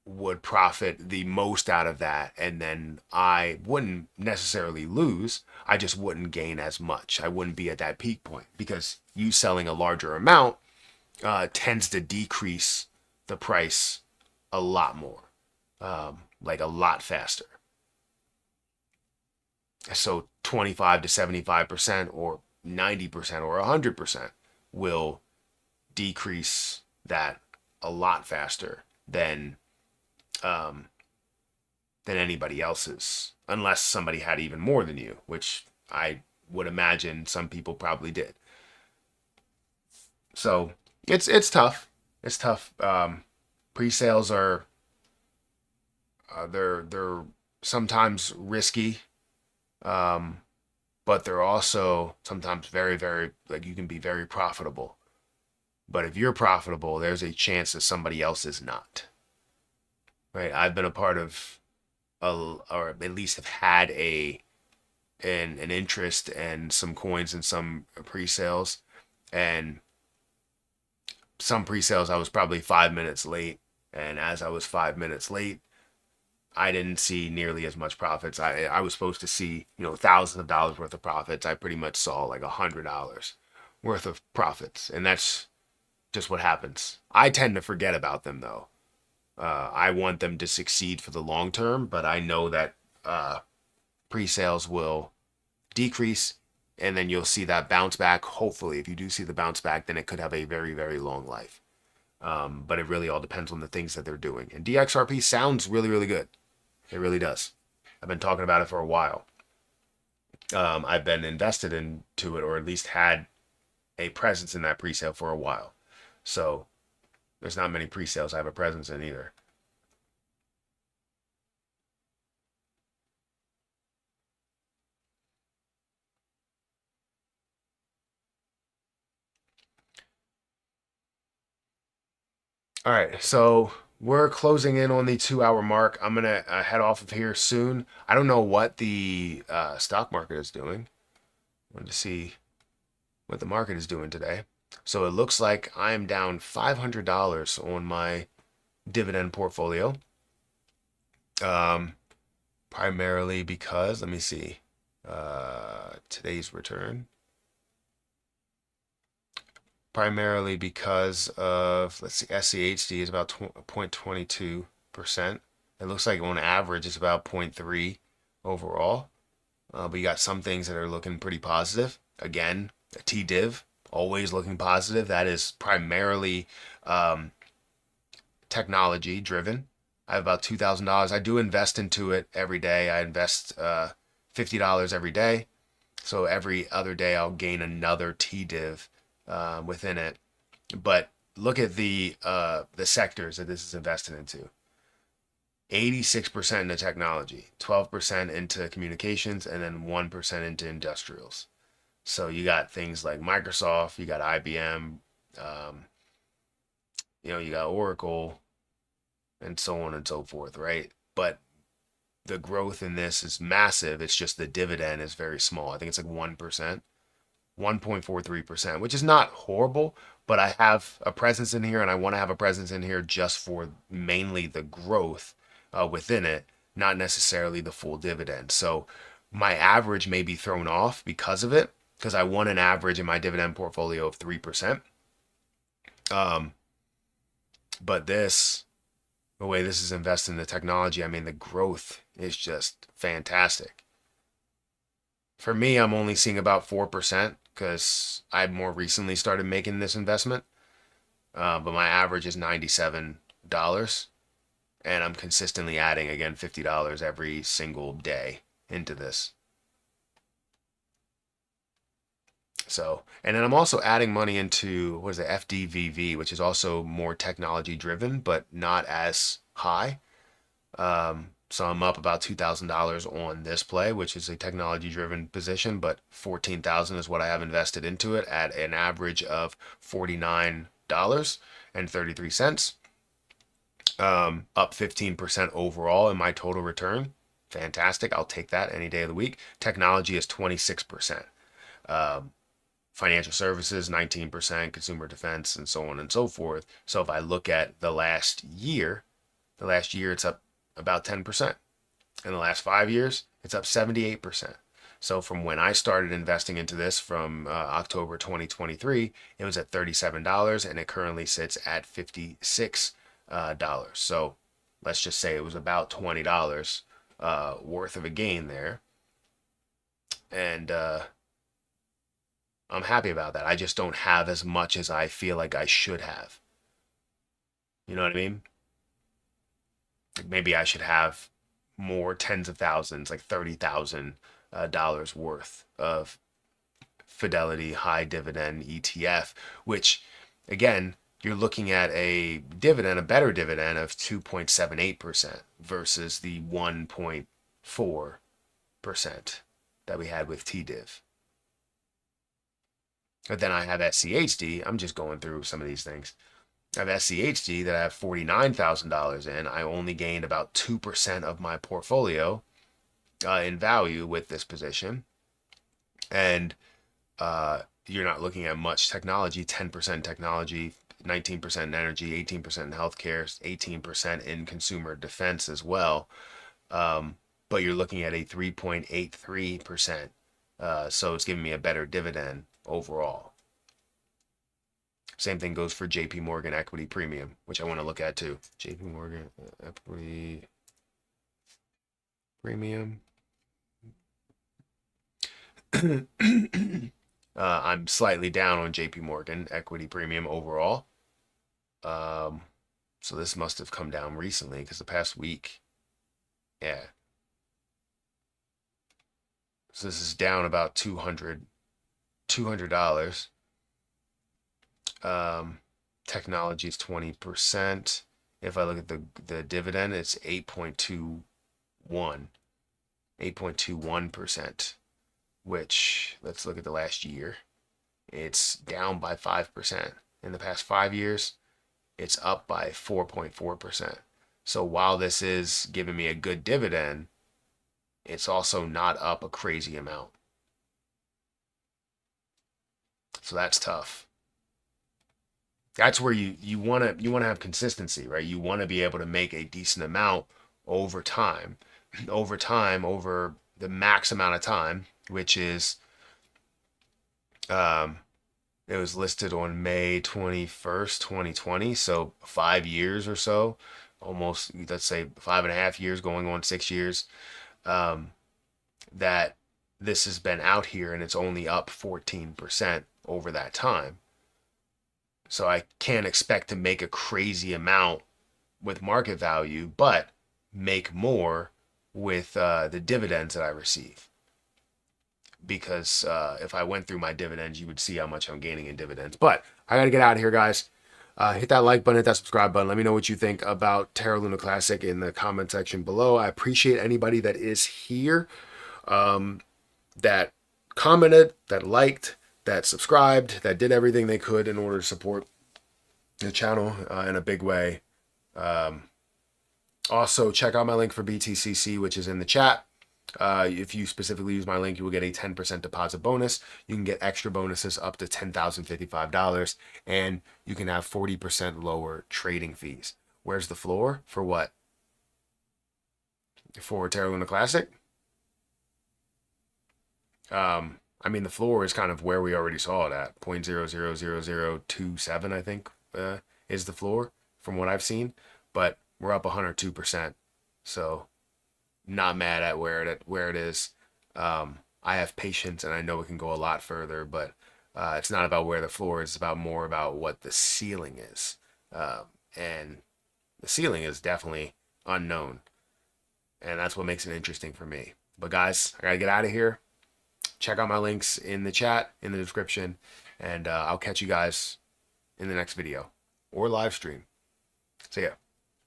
would profit the most out of that, and then I wouldn't necessarily lose. I just wouldn't gain as much. I wouldn't be at that peak point because you selling a larger amount tends to decrease the price a lot more, like a lot faster. So 25 to 75% or 90% or 100% will decrease that a lot faster um, than anybody else's, unless somebody had even more than you, which I would imagine some people probably did. So it's tough. It's tough. Pre-sales are they're sometimes risky, um, but they're also sometimes very like you can be very profitable. But if you're profitable, there's a chance that somebody else is not. Right? I've been a part of or at least have had an interest and some coins and some pre-sales, and some pre-sales I was probably 5 minutes late, and as I was 5 minutes late, I didn't see nearly as much profits. I was supposed to see, thousands of dollars worth of profits. I pretty much saw like $100 worth of profits, and that's just what happens. I tend to forget about them though. I want them to succeed for the long term, but I know that pre-sales will decrease, and then you'll see that bounce back. Hopefully, if you do see the bounce back, then it could have a very long life. But it really all depends on the things that they're doing. And DXRP sounds really good. It really does. I've been talking about it for a while. I've been invested into it, or at least had a presence in that pre-sale for a while. So there's not many pre-sales I have a presence in either. All right, so we're closing in on the 2 hour mark. I'm gonna head off of here soon. I don't know what the stock market is doing. I wanted to see what the market is doing today. So it looks like I'm down $500 on my dividend portfolio. Primarily because, let me see, today's return. Primarily because of, let's see, SCHD is about 0.22%. It looks like on average it's about 0.3 overall. But you got some things that are looking pretty positive. Again, T-Div, always looking positive. That is primarily technology driven. I have about $2,000. I do invest into it every day. I invest $50 every day. So every other day I'll gain another T-Div within it. But look at the sectors that this is invested into. 86% into technology, 12% into communications, and then 1% into industrials. So you got things like Microsoft, you got IBM, you got Oracle, and so on and so forth, right? But the growth in this is massive. It's just the dividend is very small. I think it's like 1%, 1.43%, which is not horrible, but I have a presence in here and I want to have a presence in here just for mainly the growth within it, not necessarily the full dividend. So my average may be thrown off because of it, because I want an average in my dividend portfolio of 3%. But the way this is invested in the technology, I mean, the growth is just fantastic. For me, I'm only seeing about 4% because I more recently started making this investment. But my average is $97. And I'm consistently adding, again, $50 every single day into this. So, and then I'm also adding money into, what is it, FDVV, which is also more technology driven, but not as high. So I'm up about $2,000 on this play, which is a technology driven position, but 14,000 is what I have invested into it at an average of $49.33. Up 15% overall in my total return. Fantastic. I'll take that any day of the week. Technology is 26%. Financial services, 19%, consumer defense, and so on and so forth. So if I look at the last year it's up about 10%. In the last 5 years, it's up 78%. So from when I started investing into this from October 2023, it was at $37 and it currently sits at $56. So let's just say it was about $20 worth of a gain there. And I'm happy about that. I just don't have as much as I feel like I should have. You know what I mean? Like maybe I should have more tens of thousands, like $30,000 worth of Fidelity high dividend ETF, which again, you're looking at a dividend, a better dividend of 2.78% versus the 1.4% that we had with TDIV. But then I have SCHD. I'm just going through some of these things. I have SCHD that I have $49,000 in. I only gained about 2% of my portfolio in value with this position. And you're not looking at much technology, 10% technology, 19% in energy, 18% in healthcare, 18% in consumer defense as well. But you're looking at a 3.83%. So it's giving me a better dividend overall. Same thing goes for JP Morgan equity premium, which I want to look at too. JP Morgan equity premium. I'm slightly down on JP Morgan equity premium overall. So this must have come down recently because the past week, yeah. So this is down about $200. Technology is 20%. If I look at the dividend, it's 8.21%, which let's look at the last year. It's down by 5%. In the past 5 years, it's up by 4.4%. So while this is giving me a good dividend, it's also not up a crazy amount. So that's tough. That's where you want to have consistency, right? You want to be able to make a decent amount over time, over the max amount of time, which is it was listed on May 21st, 2020, so 5 years or so, almost, let's say 5.5 years going on 6 years, that this has been out here and it's only up 14% over that time. So I can't expect to make a crazy amount with market value, but make more with the dividends that I receive. Because if I went through my dividends, you would see how much I'm gaining in dividends. But I got to get out of here, guys. Hit that like button, hit that subscribe button. Let me know what you think about Terra Luna Classic in the comment section below. I appreciate anybody that is here, that commented, that liked, that subscribed, that did everything they could in order to support the channel in a big way. Also, check out my link for BTCC, which is in the chat. If you specifically use my link, you will get a 10% deposit bonus. You can get extra bonuses up to $10,055, and you can have 40% lower trading fees. Where's the floor? For what? For Terra Luna Classic? I mean, the floor is kind of where we already saw it at 0.000027, I think, is the floor from what I've seen, but we're up 102%. So not mad at where it is. I have patience and I know it can go a lot further, but it's not about where the floor is. It's about more about what the ceiling is. And the ceiling is definitely unknown. And that's what makes it interesting for me. But guys, I gotta get out of here. Check out my links in the chat, in the description, and I'll catch you guys in the next video or live stream. See ya.